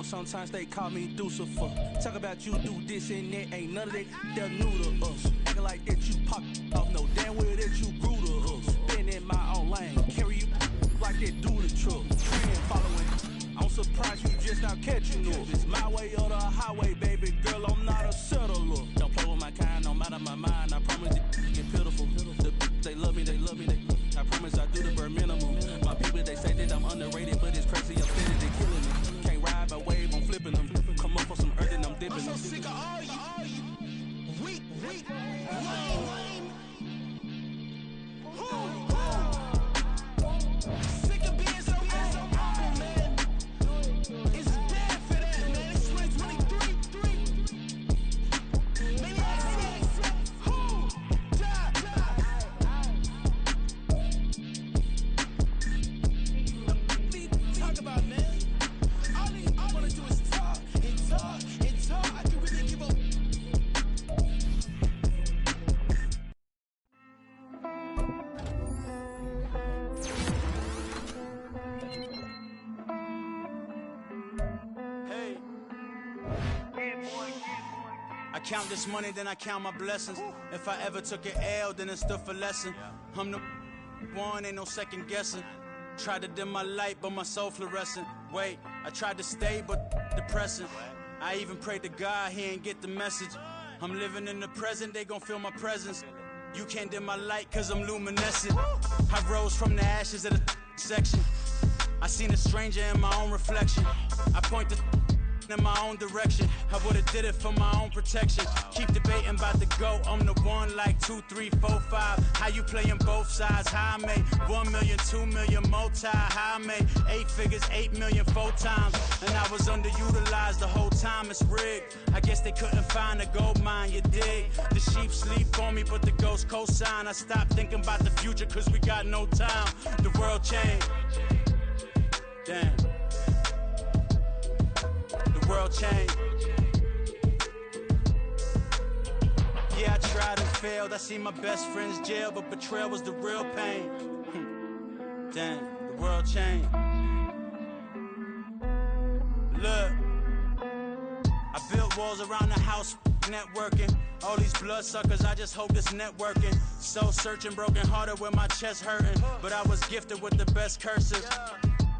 sometimes they call me Lucifer. Talk about you do this and that, ain't none of that they're new to us. Acting like that you pop off, no damn well that you grew to us. Been in my own lane, carry you like that do the truck. Trend following, I'm surprised you just not catching up. It's my way or the highway, baby girl, I'm not a settler. Don't play with my kind, no matter my mind, I promise it get pitiful. They love me, they love me, I promise I do the bare minimum. My people, they say that I'm underrated, but it's crazy, I'm steady, they killing me. Ride my wave, I'm flipping them. Come up for some earth and I'm dipping them. I'm so sick of all you weak, lame. Sick of being so awful, man. It's dead for that, man. It's 2023. Maniac 6. Who? Talk about, man. I wanna do is talk and talk and talk. I can really give up. Hey. I count this money, then I count my blessings. If I ever took an L, then it stood for lesson. I'm the one, ain't no second guessing. Tried to dim my light, but my soul fluorescent. Wait, I tried to stay, but depressing. I even prayed to God, he ain't get the message. I'm living in the present, they gon' feel my presence. You can't dim my light, cause I'm luminescent. I rose from the ashes of the section. I seen a stranger in my own reflection. I point the in my own direction. I would've did it for my own protection. Keep debating about the GOAT. I'm the one like 2, 3, 4, 5. How you playing both sides? How I made 1 million, 2 million, multi. How I made 8 figures, 8 million, 4 times. And I was underutilized the whole time. It's rigged. I guess they couldn't find a gold mine, you dig? The sheep sleep on me, but the ghost cosign. I stopped thinking about the future, cause we got no time. The world changed. Damn. The world changed. Yeah, I tried and failed. I seen my best friends jail, but betrayal was the real pain. Damn, the world changed. Look, I built walls around the house, networking. All these bloodsuckers, I just hope this networking. Soul searching, broken hearted with my chest hurting. But I was gifted with the best curses.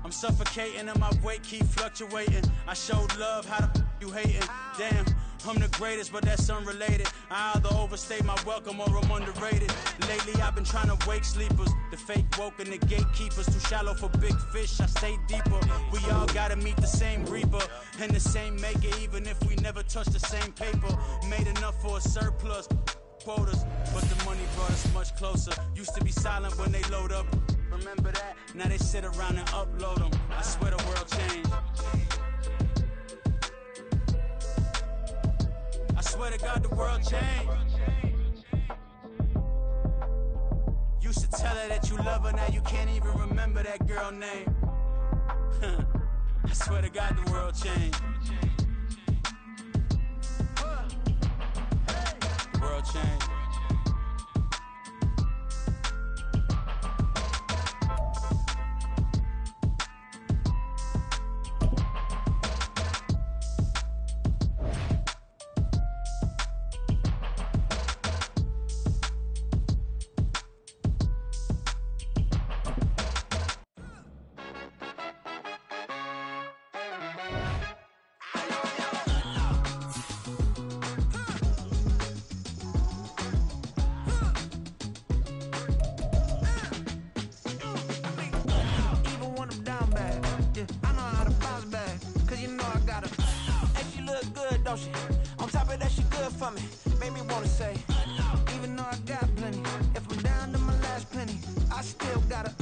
I'm suffocating and my weight keep fluctuating. I showed love, how the you hating? Damn, I'm the greatest, but that's unrelated. I either overstay my welcome or I'm underrated. Lately I've been trying to wake sleepers. The fake woke and the gatekeepers. Too shallow for big fish, I stay deeper. We all gotta meet the same reaper and the same maker, even if we never touch the same paper. Made enough for a surplus quotas, but the money brought us much closer. Used to be silent when they load up. Remember that? Now they sit around and upload them. I swear the world changed. I swear to God the world changed. Used to tell her that you love her, now you can't even remember that girl name. I swear to God the world changed. world change. Don't she? On top of that, she good for me. Made me wanna say, even though I got plenty, if I'm down to my last penny, I still gotta,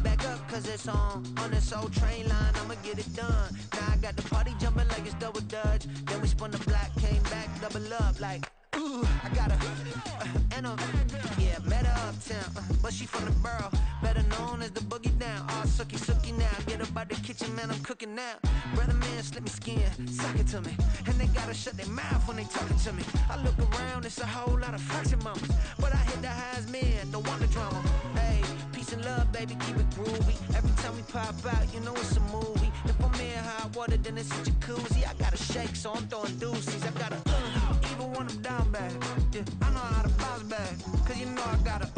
back up, cause it's on this old train line, I'ma get it done. Now I got the party jumping like it's double dutch. Then we spun the block, came back, double up like, ooh, I got yeah, met her uptown, but she from the borough, better known as the boogie down. All sookie now, get up out the kitchen, man, I'm cooking now. Brother man, slip me skin, suck it to me, and they gotta shut their mouth when they talking to me. I look around, it's a whole lot of fraction mamas, but I hit the highs, man, don't want the drama. Hey, peace and love, baby, keep it groovy. Every time we pop out, you know it's a movie. If I'm in hot water, then it's a jacuzzi. I gotta shake, so I'm throwing deuces. I gotta even when I'm down bad, yeah, I know how to bounce back, cause you know I gotta.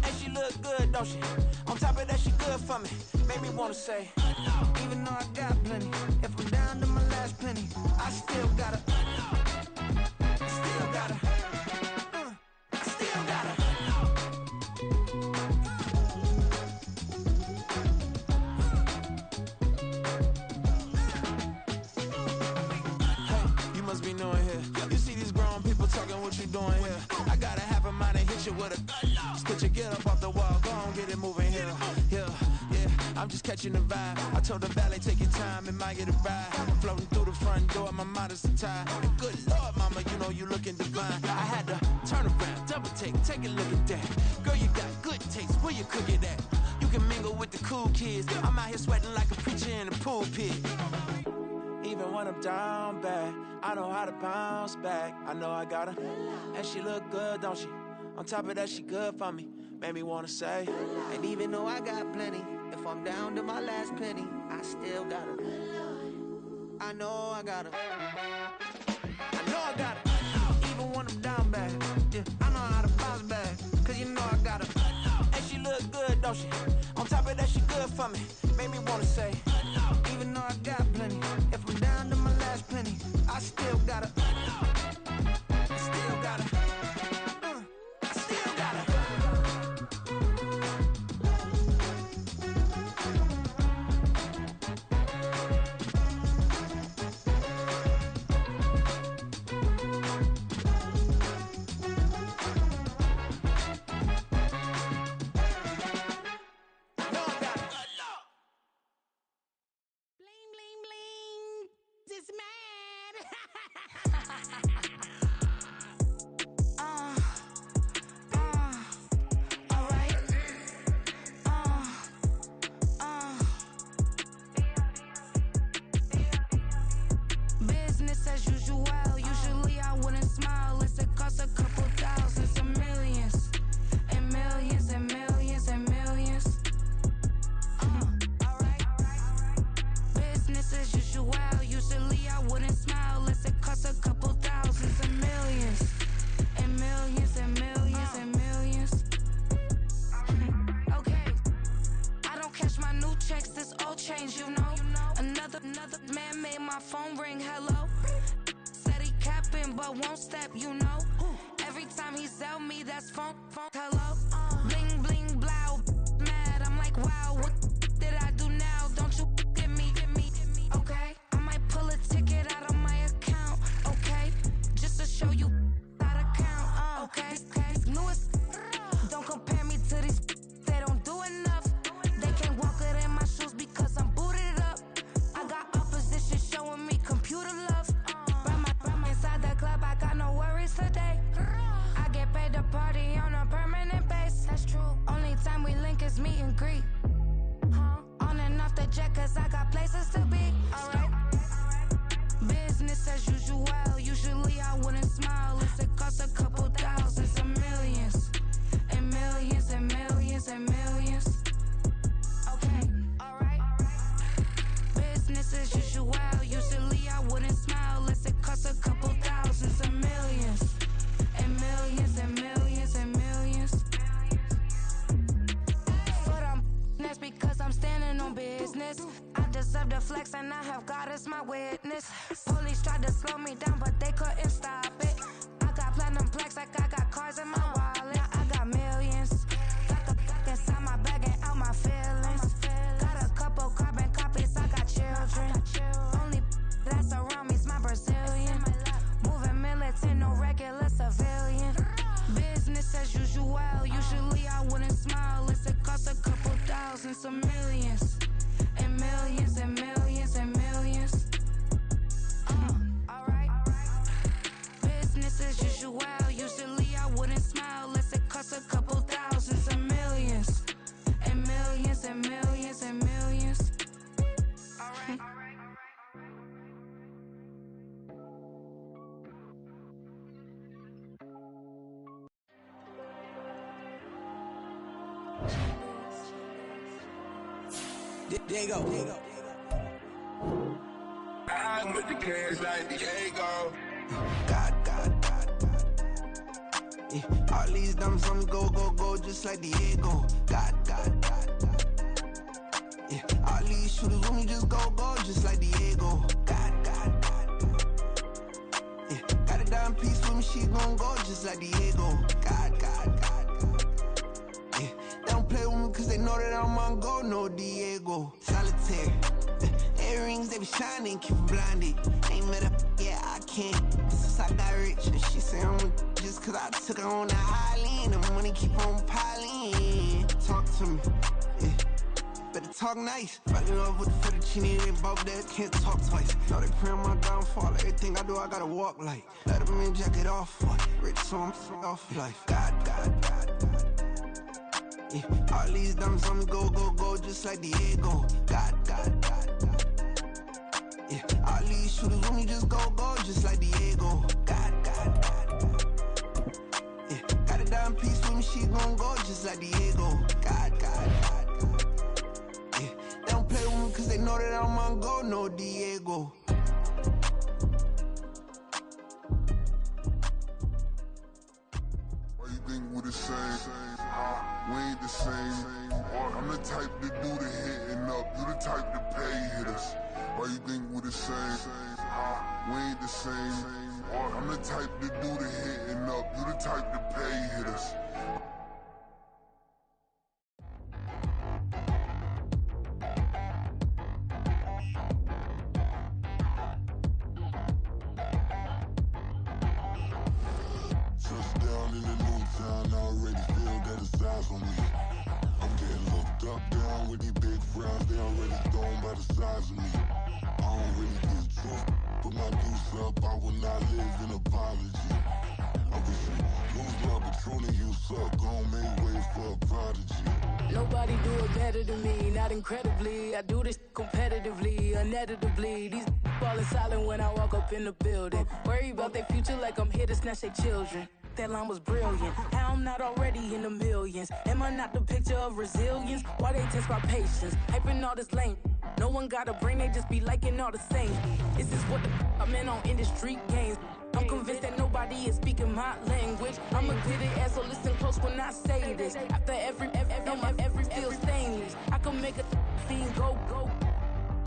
And she look good, don't she? On top of that, she good for me. Made me wanna say, even though I got plenty, if I'm down to my last penny, I still gotta. With a just put your get up off the wall, go on, get it moving here. Yeah, I'm just catching the vibe. I told the valet, take your time, it might get a ride. Floating through the front door, my mind is a tie. And good Lord, mama, you know you looking divine. I had to turn around, double take a look at that. Girl, you got good taste, where you cook it at? You can mingle with the cool kids. I'm out here sweating like a preacher in a pool pit. Even when I'm down bad, I know how to bounce back. I know I gotta, and she look good, don't she? On top of that, she good for me. Made me wanna say, and even though I got plenty, if I'm down to my last penny, I still gotta. I know I gotta. Even when I'm down bad, yeah, I know how to bounce back, cause you know I gotta. And she look good, don't she? On top of that, she good for me. Made me wanna say, even though I got plenty, if I'm down to my last penny, I still gotta. Meet and greet, on and off the jet, cause I got places to be. Alright, as my witness. Police tried to slow me down, but they couldn't stop it. I got platinum plaques like I got cars in my wallet. Now I got millions. Got the fuck inside my bag and out my feelings. Got a couple carbon copies, I got children. Only that's around me's my Brazilian. Moving militant, no regular civilian. Business as usual, usually I wouldn't smile. Unless it cost a couple thousands of millions. And millions and millions and millions. Alright. Business as usual, usually I wouldn't smile. Unless it cost a couple thousands of millions. And millions and millions and millions. Alright. Diego. I'm with the cash like Diego. God. Yeah, all these diamonds on me go, just like Diego. God. Yeah, all these shooters on me just go, just like Diego. God. Yeah, got a dime piece with me, she gon' go just like Diego. God. Yeah, they don't play with me cause they know that I'm on go, no Diego. Solitaire. Earrings, they be shining, keep blinded. Ain't met up, yeah, I can't. Since I got rich, and she say I'm just cause I took her on the island. The money keep on piling. Talk to me, yeah. Better talk nice. Fall in love with the fettuccine, they both dead, can't talk twice. Now they pray on my downfall. Everything I do, I gotta walk like. Let them in, jacket off, what? Rich, so I'm off life. God. Yeah, all these diamonds on me go, just like Diego. God. Yeah, all these shooters on me just go, just like Diego. God. Yeah, got a dime piece with me, she gon' go just like Diego. God. Yeah, they don't play with me cause they know that I'm on go, no Diego. Why you think we the same? We ain't the same. I'm the type to do the hitting up, you the type to pay hitters. Why you think we the same? We ain't the same. I'm the type to do the hitting up, you the type to pay hitters. Touchdown in the new town, I already feel that it's eyes on me. I'm getting looked up, down with these big frowns, they already thrown by the size of me. I don't really get truth, put my deuce up, I will not live in apology. I wish you lose love, but truly you suck, gon' make way for a prodigy. Nobody do it better than me, not incredibly. I do this competitively, uneditably. These falling silent when I walk up in the building. Worry about their future like I'm here to snatch their children. That line was brilliant. How I'm not already in the millions? Am I not the picture of resilience? Why they test my patience? Hyping all this lame. No one got a brain, they just be liking all the same. This is what the I'm in on industry games. I'm convinced that nobody is speaking my language. I'm a good ass, so listen close when I say this. After every feel stainless. I can make a fiend go.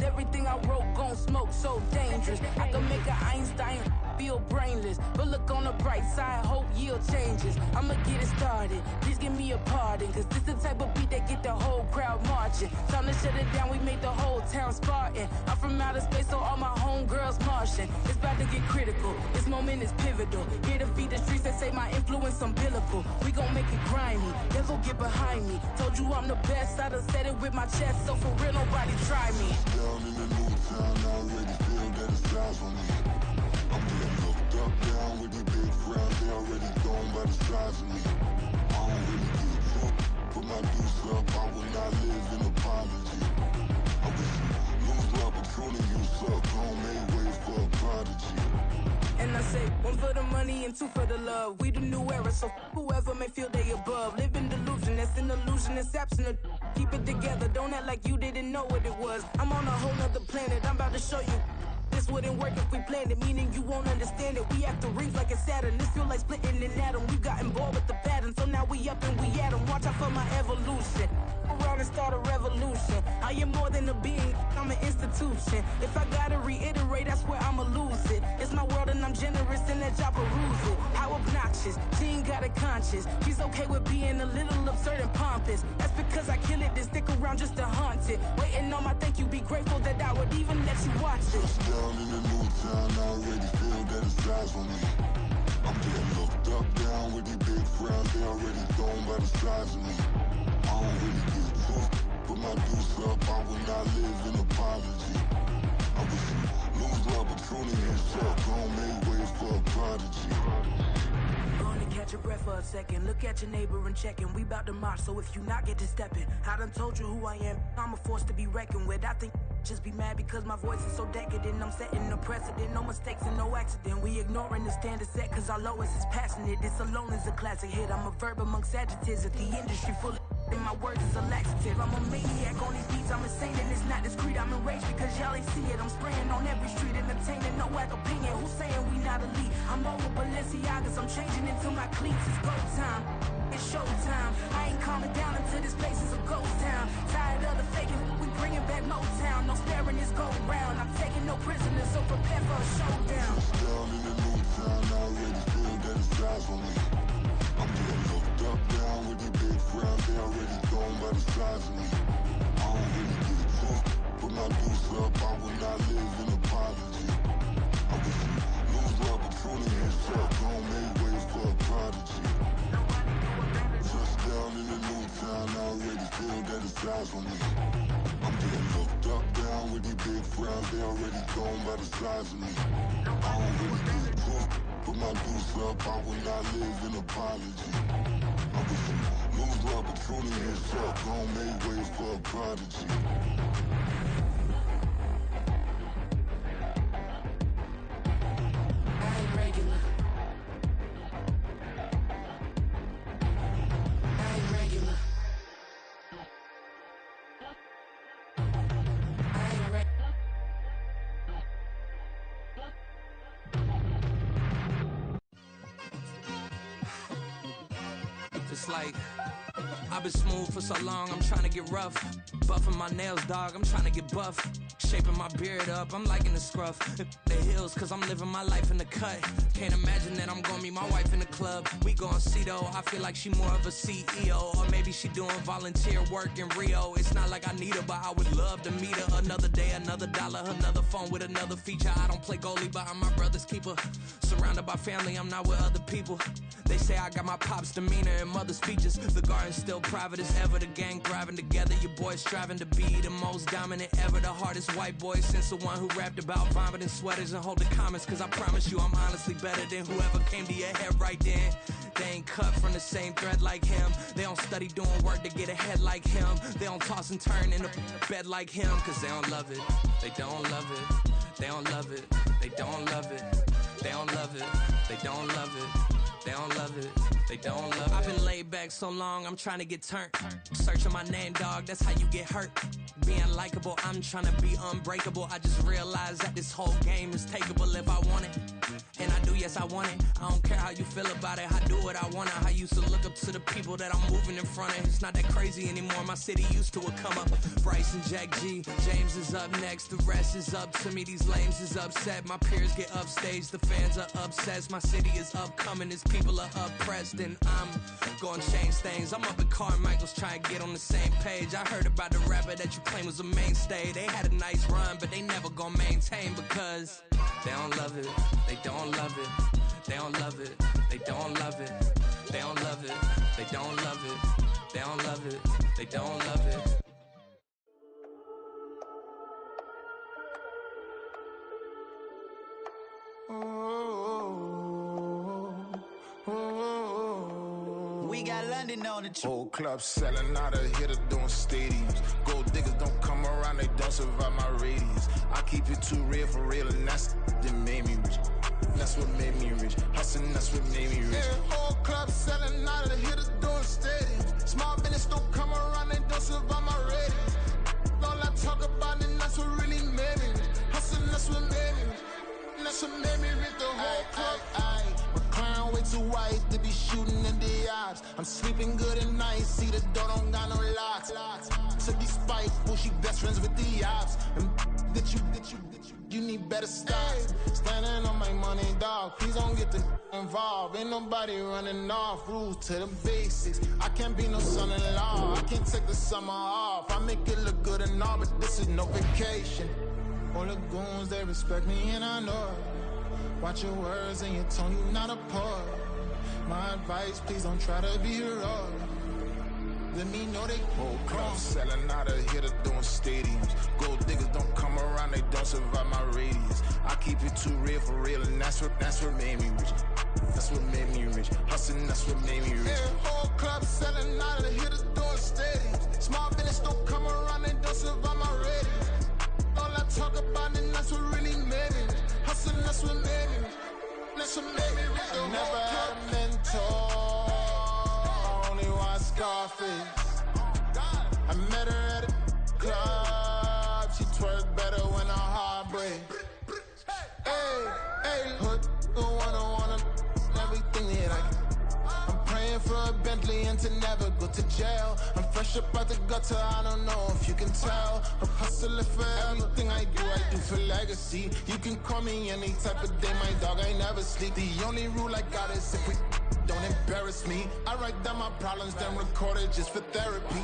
Everything I wrote gon' smoke, so dangerous. I can make an Einstein feel brainless, but look on the bright side, hope yield changes. I'ma get it started, please give me a pardon, cause this the type of beat that get the whole crowd marching. Time to shut it down, we made the whole town Spartan. I'm from outer space, so all my homegirls Martian. It's about to get critical, this moment is pivotal. Here to feed the streets that say my influence umbilical. We gon' make it grimy, devil get behind me. Told you I'm the best, I done said it with my chest, so for real nobody try me. Down in the new town, I already feel that it's eyes on me. I'm getting looked up, down with these big frowns, they already thrown by the size of me. I don't really get drunk, put my deuce up, I will not live in apology. I wish you lose love, but truly you suck, gon' make way for a prodigy. And I say, one for the money and two for the love. We the new era, so whoever may feel they above. Live in delusion, that's an illusion, it's absent. Keep it together, don't act like you didn't know what it was. I'm on a whole nother planet, I'm about to show you. This wouldn't work if we planned it, meaning you won't understand it. We have to rings like a Saturn, this feel like splitting an atom. We got involved with the pattern, so now we up and we at 'em. Watch out for my evolution. Around and start a revolution. I am more than a being, I'm an institution. If I gotta reiterate, that's where I'ma lose it. It's my world and I'm generous and that y'all peruse it. How obnoxious, she ain't got a conscience. She's okay with being a little absurd and pompous. That's because I kill it, then stick around just to haunt it. Waiting on my thank you, be grateful that I would even let you watch it. Down in the new town, I already feel that it's eyes on me. I'm getting looked up, down with these big frowns, they already thrown by the size of me. I don't really get took, put my deuce up, I will not live in apology. I wish you lose the opportunity and shut, gon' make way for a prodigy. Gonna catch your breath for a second. Look at your neighbor and check in. We bout to march, so if you not get to stepping, I done told you who I am. I'm a force to be reckoned with. I think just be mad because my voice is so decadent. I'm setting a precedent, no mistakes and no accident. We ignoring the standard set cause our lowest is passionate. This alone is a classic hit. I'm a verb amongst adjectives. If the industry full of and my words is a laxative. I'm a maniac on these beats, I'm insane and it's not discreet. I'm enraged because y'all ain't see it. I'm spraying on every street, entertaining, no whack opinion. Who's saying we not elite? I'm over Balenciagas, I'm changing into my cleats. It's go time, it's show time. I ain't calming down until this place is a ghost town. Tired of the faking, we bringing back Motown. No sparing this go round. I'm taking no prisoners, so prepare for a showdown. Down in the new town, I already feel that it's eyes on me. I'm getting looked up, down with these big frowns, they already thrown by the size of me. I don't really get took, put my deuce up, I will not live in apology. I wish you lose the opportunity and shut, gon' make way for a prodigy. Touchdown in the new town, I already feel that it's eyes on me. I'm getting looked up, down with these big frowns, they already thrown by the size of me. I don't really get took, put my deuce up, I will not live in apology. I wish you lose the opportunity and shut, gon' make way for a prodigy. I ain't regular. I ain't regular. I ain't regular. It's like I've been smooth for so long, I'm trying to get rough. Buffing my nails, dog, I'm trying to get buff. Shaping my beard up, I'm liking the scruff. The hills, cause I'm living my life in the cut. Can't imagine that I'm gonna meet my wife in the club. We gon' see though, I feel like she more of a CEO. Or maybe she doing volunteer work in Rio. It's not like I need her, but I would love to meet her. Another day, another dollar, another phone with another feature. I don't play goalie, but I'm my brother's keeper. Surrounded by family, I'm not with other people. They say I got my pop's demeanor and mother's features. The garden's still private as ever. The gang thriving together. Your boys striving to be the most dominant ever. The hardest white boy since the one who rapped about vomiting sweaters and holding comments. Cause I promise you I'm honestly better than whoever came to your head right then. They ain't cut from the same thread like him. They don't study doing work to get ahead like him. They don't toss and turn in the bed like him. Cause they don't love it. They don't love it. They don't love it. They don't love it. They don't love it. They don't love it. They don't love it, they don't love it. I've been laid back so long, I'm trying to get turned. Searching my name, dog, that's how you get hurt. Being likable, I'm trying to be unbreakable. I just realized that this whole game is takeable if I want it. And I do, yes, I want it. I don't care how you feel about it, I do what I want it. I used to look up to the people that I'm moving in front of. It's not that crazy anymore, my city used to a come up. Bryce and Jack G, James is up next. The rest is up to me, these lames is upset. My peers get upstaged, the fans are obsessed. My city is upcoming, it's people are oppressed, and I'm gonna change things. I'm up at Carmichael's trying to get on the same page. I heard about the rapper that you claim was a mainstay. They had a nice run, but they never gonna maintain because they don't love it. They don't love it. They don't love it. They don't love it. They don't love it. They don't love it. They don't love it. They don't love it. We got London on the trip. Whole club selling out of hitter doing stadiums. Gold diggers don't come around, they don't survive my radius. I keep it too real for real, and that's that made me rich. That's what made me rich. Hustling, that's what made me rich. Yeah, whole club selling out of the hitters doing stadiums. Small business don't come around, they don't survive my radius. All I talk about, and that's what really made me rich. Hustling, that's what made me rich. That's what made me rich. The whole club. Crown way too white to be shooting in the eyes. I'm sleeping good at night, see the door don't got no locks. fight. Well, she best friends with the ops. And you need better stop. Standing on my money, dog. Please don't get the involved. Ain't nobody running off. Rules to the basics. I can't be no son-in-law. I can't take the summer off. I make it look good and all, but this is no vacation. All the goons, they respect me and I know it. Watch your words and your tone, you not a part. My advice, please don't try to be heroic. Let me know they whole club selling out of here to doing stadiums. Gold diggers don't come around, they don't survive my radius. I keep it too real for real, and that's what made me rich. That's what made me rich. Hustling, that's what made me rich. Yeah, whole club selling out of here to doing stadiums. Small business don't come around, they don't survive my radius. All I talk about, and that's what really made me rich. Hustling, that's what made me rich. That's what made me rich. I never had a mentor. Scarface. I met her at a club. She twerk better when her heart breaks. Hey, hood, wanna everything that I can. I'm praying for a Bentley and to never go to jail. I'm fresh up out the gutter, I don't know if you can tell. I'm hustling for everything I do for legacy. You can call me any type of day, my dog, I never sleep. The only rule I got is if we don't embarrass me. I write down my problems, then record it just for therapy,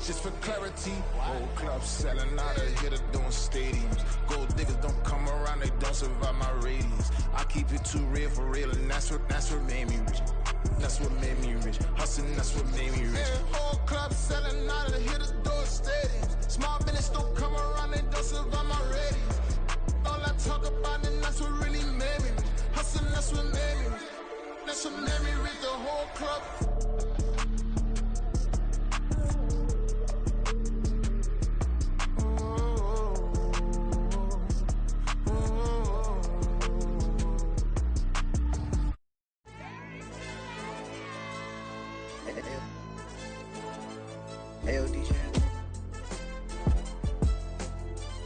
just for clarity. Whole club selling out of here to doing stadiums. Gold diggers don't come around, they don't survive my radius. I keep it too real for real, and that's what made me rich. That's what made me rich. Hustling, that's what made me rich. Yeah, whole club selling out of here to doing stadiums. Small business don't come around, they don't survive my radius. All I talk about, and that's what really made me rich. Hustling, that's what made me rich. That's what made me read the whole club. Hey, DJ.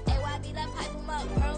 Hey, YB, let pipe him up, bro.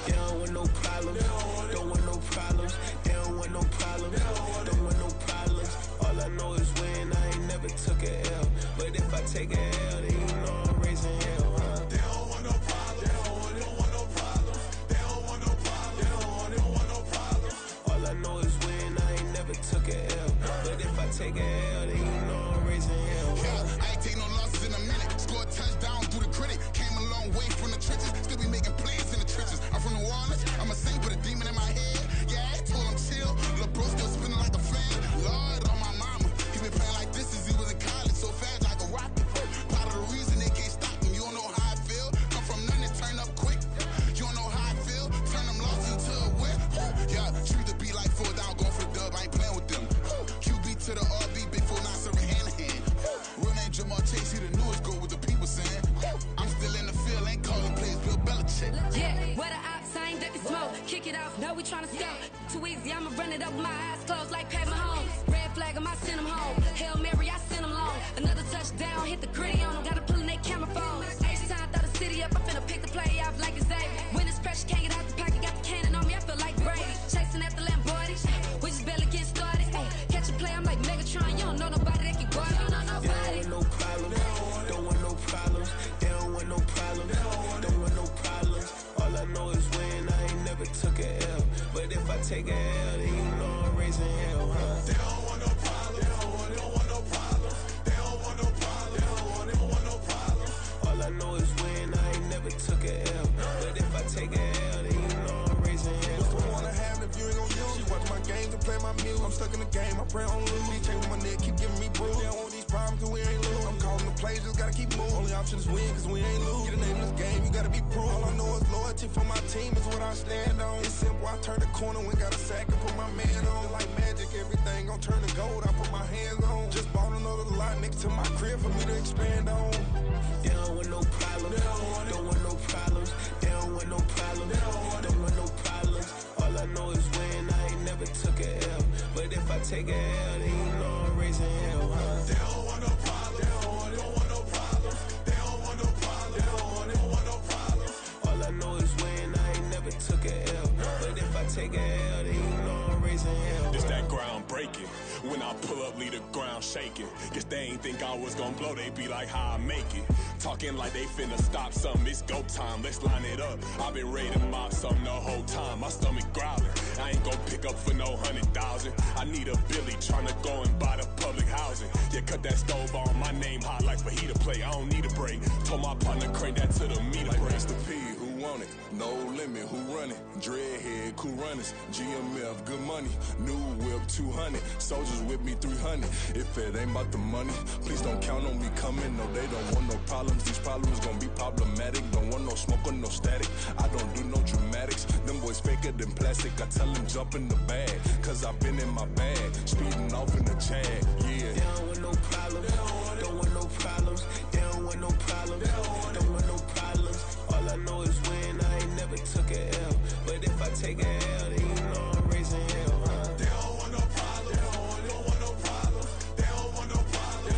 You don't want no problems. Don't want no problems. They don't want no problems. Don't want no problems. All I know is when I ain't never took a L. But if I take a L, then you know I'm raising hell, huh? They don't want no problems. They don't want no problems. They don't want no problems. They don't want no problems. All I know is when I ain't never took a L. But if I take a L, then you know I'm raising hell, huh? Yeah, I ain't take no losses in a minute. Score a touchdown through the critic. Came a long way from the trenches. Still be making plays in the trenches. I'm from New Orleans. I'm a saint with a demon in my head. Yeah, I told him chill. Lil' bro still spinning like a fan. Lord on my mama. He been playing like this since he was in college. So fast like a rocket. Part of the reason they can't stop him. You don't know how I feel. Come from nothing, turn up quick. You don't know how I feel. Turn them losses into a whip. Yeah, treat the beat like 4 down, going for the dub. I ain't playing with them. QB to the RB, big 4 not serving hand to hand. Real name Jamar Chase, he the newest goal with the people saying. I'm still in the field, ain't calling plays, Bill Belichick. Yeah, where the ops, I ain't ducking smoke. Kick it off, no, we tryna scout. Too easy, I'ma run it up with my eyes closed like Pat Mahomes. Red flag, I send him home. Hail Mary, I send him long. Another touchdown, hit the gritty on him. Gotta pull in they camera phones. H-time, throw the city up, I finna pick the play off like it's Xavier. When it's pressure, can't get out the pocket, got the cannon on me, I feel like Brady. Chasing after Lamborghini, we just barely get started. Ay, catch a play, I'm like Megatron, you don't know nobody that can guard it. You know nobody. They don't want no problems. Don't want no problems. They don't want no problems. Don't want no problems. All I know is when I ain't never took a L. But if I take a L, then you know I'm raising hell, huh? They don't want no problems. They don't want no problems. They don't want no problems. They don't want no problems. All I know is when I ain't never took a L. But if I take a L, then you know I'm raising hell. What's the wanna have if you ain't gon' use? She watch my games and play my music. I'm stuck in the game, I pray on lose. These chains on my neck keep giving me bruise. They don't want these problems cause we ain't lose. I'm calling the plays, just gotta keep moving. Only option is win cause we ain't lose. Get a name in this game, you gotta be proof. All I know is loyalty for my team is what I stand on. It's simple, I turn the corner when got a sack and put my man on. Like magic, everything gon' turn to gold, I put my hands on. Just bought another lot next to my crib for me to expand on. They don't want no problems. Don't want no problems. They don't want no problems. Don't want no problems. All I know is when I ain't never took a L. But if I take a L, then you know I'm raising hell, huh? They don't want no problems. They don't want no problems. They don't want no problems. They don't want no problems. All I know is when I ain't never took a L. But if I take a L, then you know I'm raising hell. It's that groundbreaking. When I pull up, leave the ground shaking. Guess they ain't think I was gonna blow, they be like, how I make it. Talking like they finna stop something, it's go time, let's line it up. I've been ready to mop something the whole time, my stomach growling. I ain't gon' pick up for no 100,000. I need a Billy tryna go and buy the public housing. Yeah, cut that stove on, my name hot like fajita plate. I don't need a break. Told my partner crank that to the meter like break. Mr. P, who want it? No limit, who run it? Dreadhead, cool runners. GMF, good money. New whip, 200. Soldiers with me, 300. If it ain't about the money, please don't count on me coming. No, they don't want no problems. These problems gon' be problematic. Don't want no smoke or no static. I don't do no dramatics. Them boys faker than plastic. I tell them jump in the bag, cause I've been in my bag. Speeding off in the Jag, yeah. They don't want no problems. Don't want no problems. They don't want no problems. Don't want no problems. All I know is win. I ain't never took a L. But if I take a L, then you know I'm raising hell, huh? They don't want no problems. They don't want no problems. They don't want no problems. They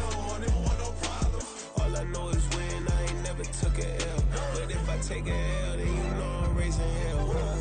don't want no problems. All I know is win. I ain't never took a L. But if I take a L, then you know I'm raising hell, huh?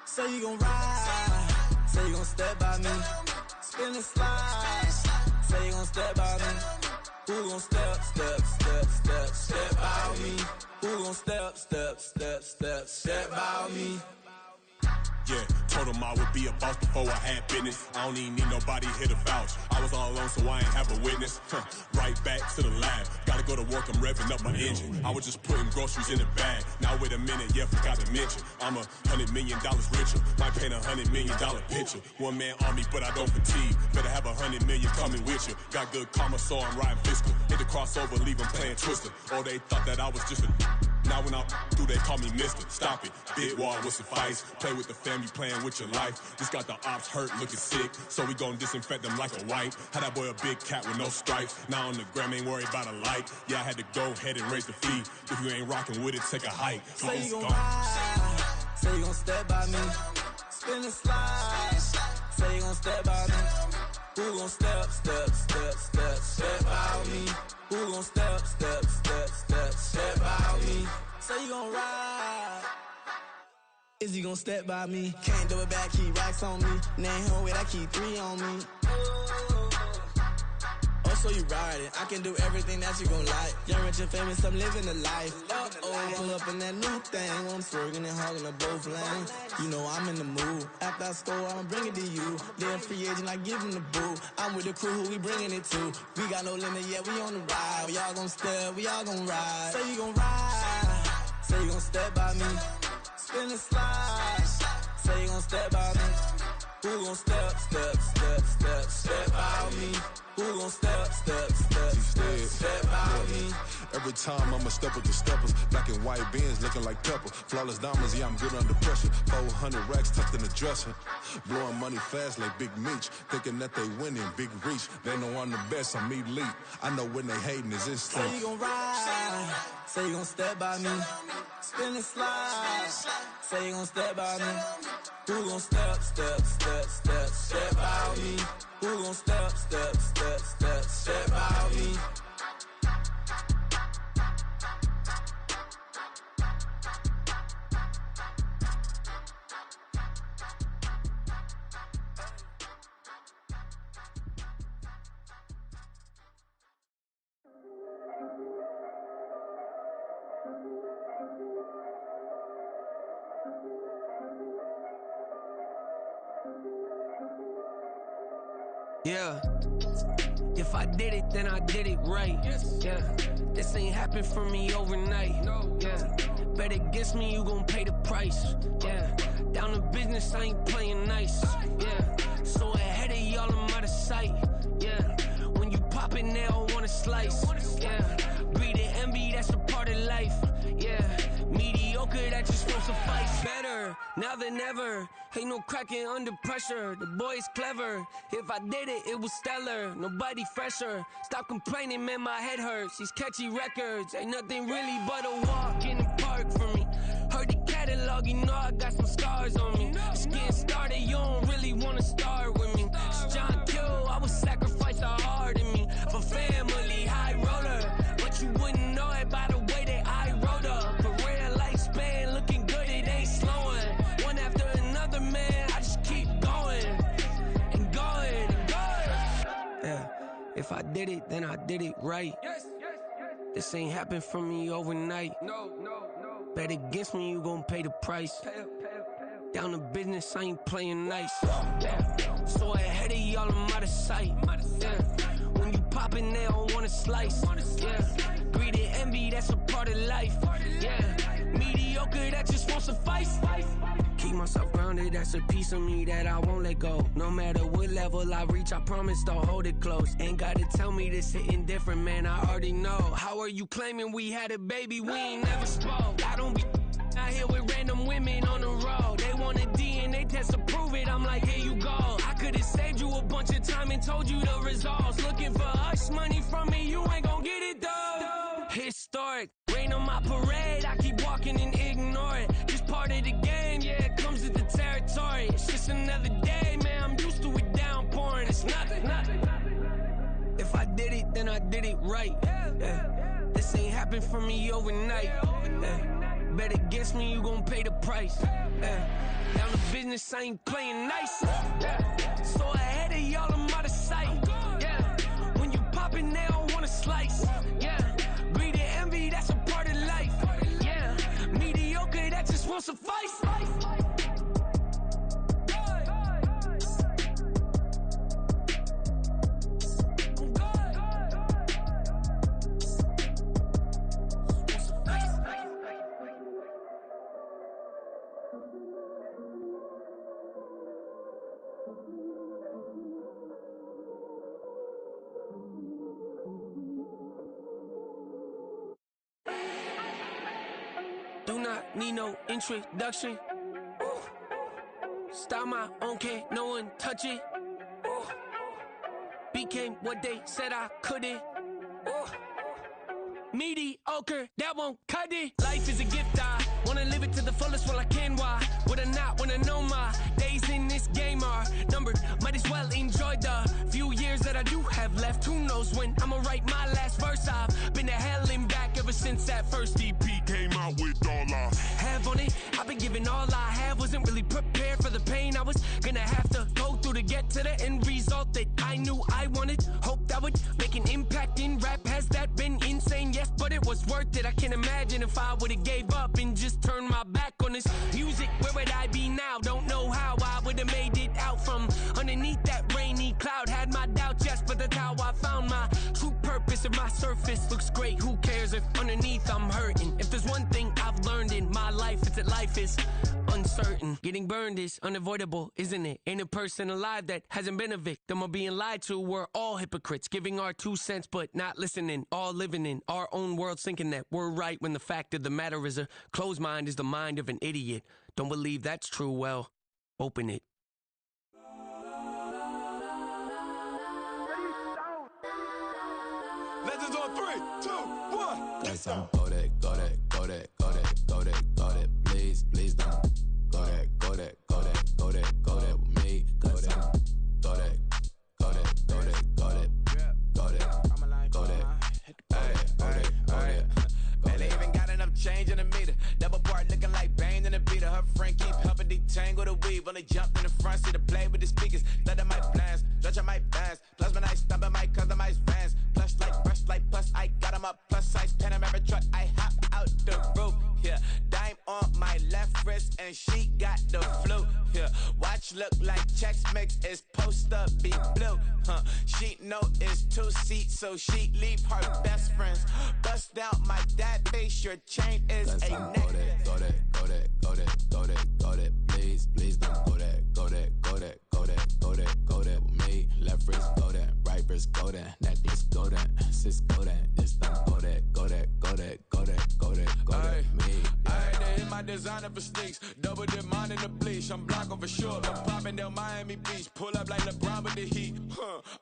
Say you gon' ride, say you gon' step by me, spin and slide, say you gon' step by me, who gon' step by me, who gon' step by me. Yeah, told him I would be a boss before I had business. I don't even need nobody here to vouch. I was all alone, so I ain't have a witness. Right back to the lab. Gotta go to work, I'm revving up my engine. I was just putting groceries in the bag. Now wait a minute, yeah, forgot to mention. I'm $100 million richer. Might paint $100 million picture. One man army, but I don't fatigue. Better have 100 million coming with you. Got good karma, so I'm riding fiscal. Hit the crossover, leave them playing Twister. Oh, they thought that I was just a... Now when I do, they call me Mister. Stop it. Big wall will suffice. Play with the family, playing with your life. Just got the ops hurt, looking sick. So we gon' disinfect them like a wipe. Had that boy a big cat with no stripes. Now on the gram, ain't worried about a light. Yeah, I had to go ahead and raise the fee. If you ain't rocking with it, take a hike. Say you gon' ride, say you gon' step by me, spin and slide, say you gon' step by me, who gon' step by me, who gon' step by me, say you gon' ride, is he gon' step by me, can't do it back, keep racks on me, name home with I keep 3 on me. So you ride it, I can do everything that you gon' like. Young, rich, and famous, I'm living the life. Pull up in that new thing, when I'm swerving and hogging up both lanes. You know I'm in the mood. After I score, I'ma bring it to you. Then free agent, I give him the boo. I'm with the crew, who we bringing it to. We got no limit, yeah, we on the ride. We all gon' step, we all gon' ride. Say you gon' ride, say you gon' step by me. Spin and slide, say you gon' step by me. Who gon' step by me? Who gon' step by me? Every time I'ma step with the steppers. Black and white beans looking like pepper. Flawless diamonds, yeah, I'm good under pressure. 400 racks tucked in the dresser. Blowing money fast like Big Meech. Thinking that they winning, big reach. They know I'm the best, I'm elite. I know when they hating is instinct. Say you gon' ride, say you gon' step by me. Spin and slide, say you gon' step by me. Who gon' step by me? Who gon' step by me? Yeah, if I did it, then I did it right. Yeah, this ain't happened for me overnight. Yeah, bet against me, you gon' pay the price. Yeah, down to business, I ain't playing nice. Yeah, so ahead of y'all, I'm out of sight. Yeah, when you pop it now, I wanna slice. Yeah, breathe the envy, that's a part of life. Yeah, mediocre, that just won't suffice. Better now than ever. Ain't no cracking under pressure. The boy's clever. If I did it, it was stellar. Nobody fresher. Stop complaining, man, my head hurts. These catchy records ain't nothing really but a walk in the park for me. Heard the catalog, you know I got some scars on me. Just getting started, you don't really wanna start with me. It's John Kill, I would sacrifice the heart in me for family, high roller. But you wouldn't know it by the way that I wrote up. A real lifespan, looking good, it ain't slowing. One after another, man, I just keep going and going and going. Yeah, if I did it, then I did it right. This ain't happened for me overnight. No. Bet against me, you gon' pay the price. Down to business, I ain't playing nice. Yeah. So ahead of y'all, I'm out of sight. Yeah. When you poppin', they don't wanna slice. Yeah. Greed and envy, that's a part of life. Yeah. Mediocre, that just won't suffice. Keep myself grounded, that's a piece of me that I won't let go. No matter what level I reach, I promise to hold it close. Ain't gotta tell me this hitting different, man, I already know. How are you claiming we had a baby, we ain't never spoke? I don't be out here with random women on the road. They want a DNA test to prove it, I'm like, here you go. I could've saved you a bunch of time and told you the results. Looking for hush money from me, you ain't gon' get it though. Historic, rain on my parade, I keep walking and ignore it. Just part of the game, yeah, it comes with the territory. It's just another day, man, I'm used to it downpouring. It's nothing. If I did it, then I did it right. Yeah. This ain't happened for me overnight. Yeah. Bet against me, you gon' pay the price. Yeah. Down to business, I ain't playing nice. Yeah. So ahead of y'all, I'm out of sight. Yeah. When you poppin', they don't wanna slice. Yeah. Greed and envy, that's a part of life. Yeah. Mediocre, that just won't suffice. Do not need no introduction. Ooh. Style my own, can't no one touch it. Ooh. Became what they said I couldn't. Ooh. Mediocre, that won't cut it. Life is a gift, I wanna live it to the fullest while I can. Why would I not wanna know my days in this game are numbered? Might as well enjoy the few years that I do have left. Who knows when I'ma write my last verse? I've been to hell and back ever since that first EP came out with all I have on it. I've been giving all I have, wasn't really prepared for the pain I was gonna have to go through to get to the end result that I knew I wanted. Hope that would make an impact in rap. Has that been insane? Yes, but it was worth it. I can't imagine if I would've gave up and just turned my back on this music. Where would I be now? Don't know how I would've made it out from underneath that rainy cloud. Had my doubts, yes, but that's how I found my true purpose. If my surface looks great, who cares if underneath I'm hurting? If there's one thing I've learned in my life, it's that life is uncertain. Getting burned is unavoidable, isn't it? Ain't a person alive that hasn't been a victim of being lied to. We're all hypocrites, giving our 2 cents but not listening. All living in our own world, thinking that we're right when the fact of the matter is a closed mind is the mind of an idiot. Don't believe that's true? Well, open it. Legends on 3, 2, 1. Yes, I'm go that, please don't. Go that with me. Go that. Man, they even got enough change in the meter. Double part looking like Bane in the beater. Her friend keep helping detangle the weave. Only jumped in the front seat to play with the speakers. Let my plans, stretch my bands. Plus when I stumble, my customized vans. Plush like brush like plus, I got them up. Plus size Panamera truck, I hop out the roof. Yeah, dime on my left wrist and she got the flu. Yeah, watch look like Chex Mix is supposed to be blue. She know it's 2 seats, so she leave her best friends. Bust out my dad face, your chain is a necklace. Go that, please don't. Go that with me. Left wrist, go that. right wrist golden, necklace golden, sis golden, this done go that, go that, go that, go that, go that, go that, me. I had to hit my designer for sneaks, double dip mine in the bleach. I'm blocking for sure, I'm popping down Miami Beach, pull up like LeBron with the heat.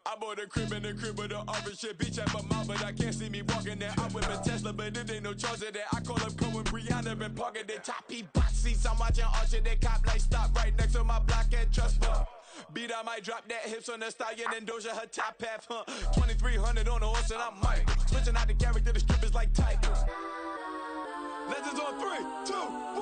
I bought a crib in the crib with the orange shit, beach at my mouth, but I can't see me walking there. I whip a Tesla, but it ain't no charge of that. I call up Cohen, Brianna, been parking the top box seats. I'm watching Archer, they cop like stop right next to my block at Trust Bar. Beat, I might drop that hips on the stallion and Doja her top half, 2300 on the horse and I'm Mike. Switching out the character, the strippers like Tigers. Legends on 3, 2, 1.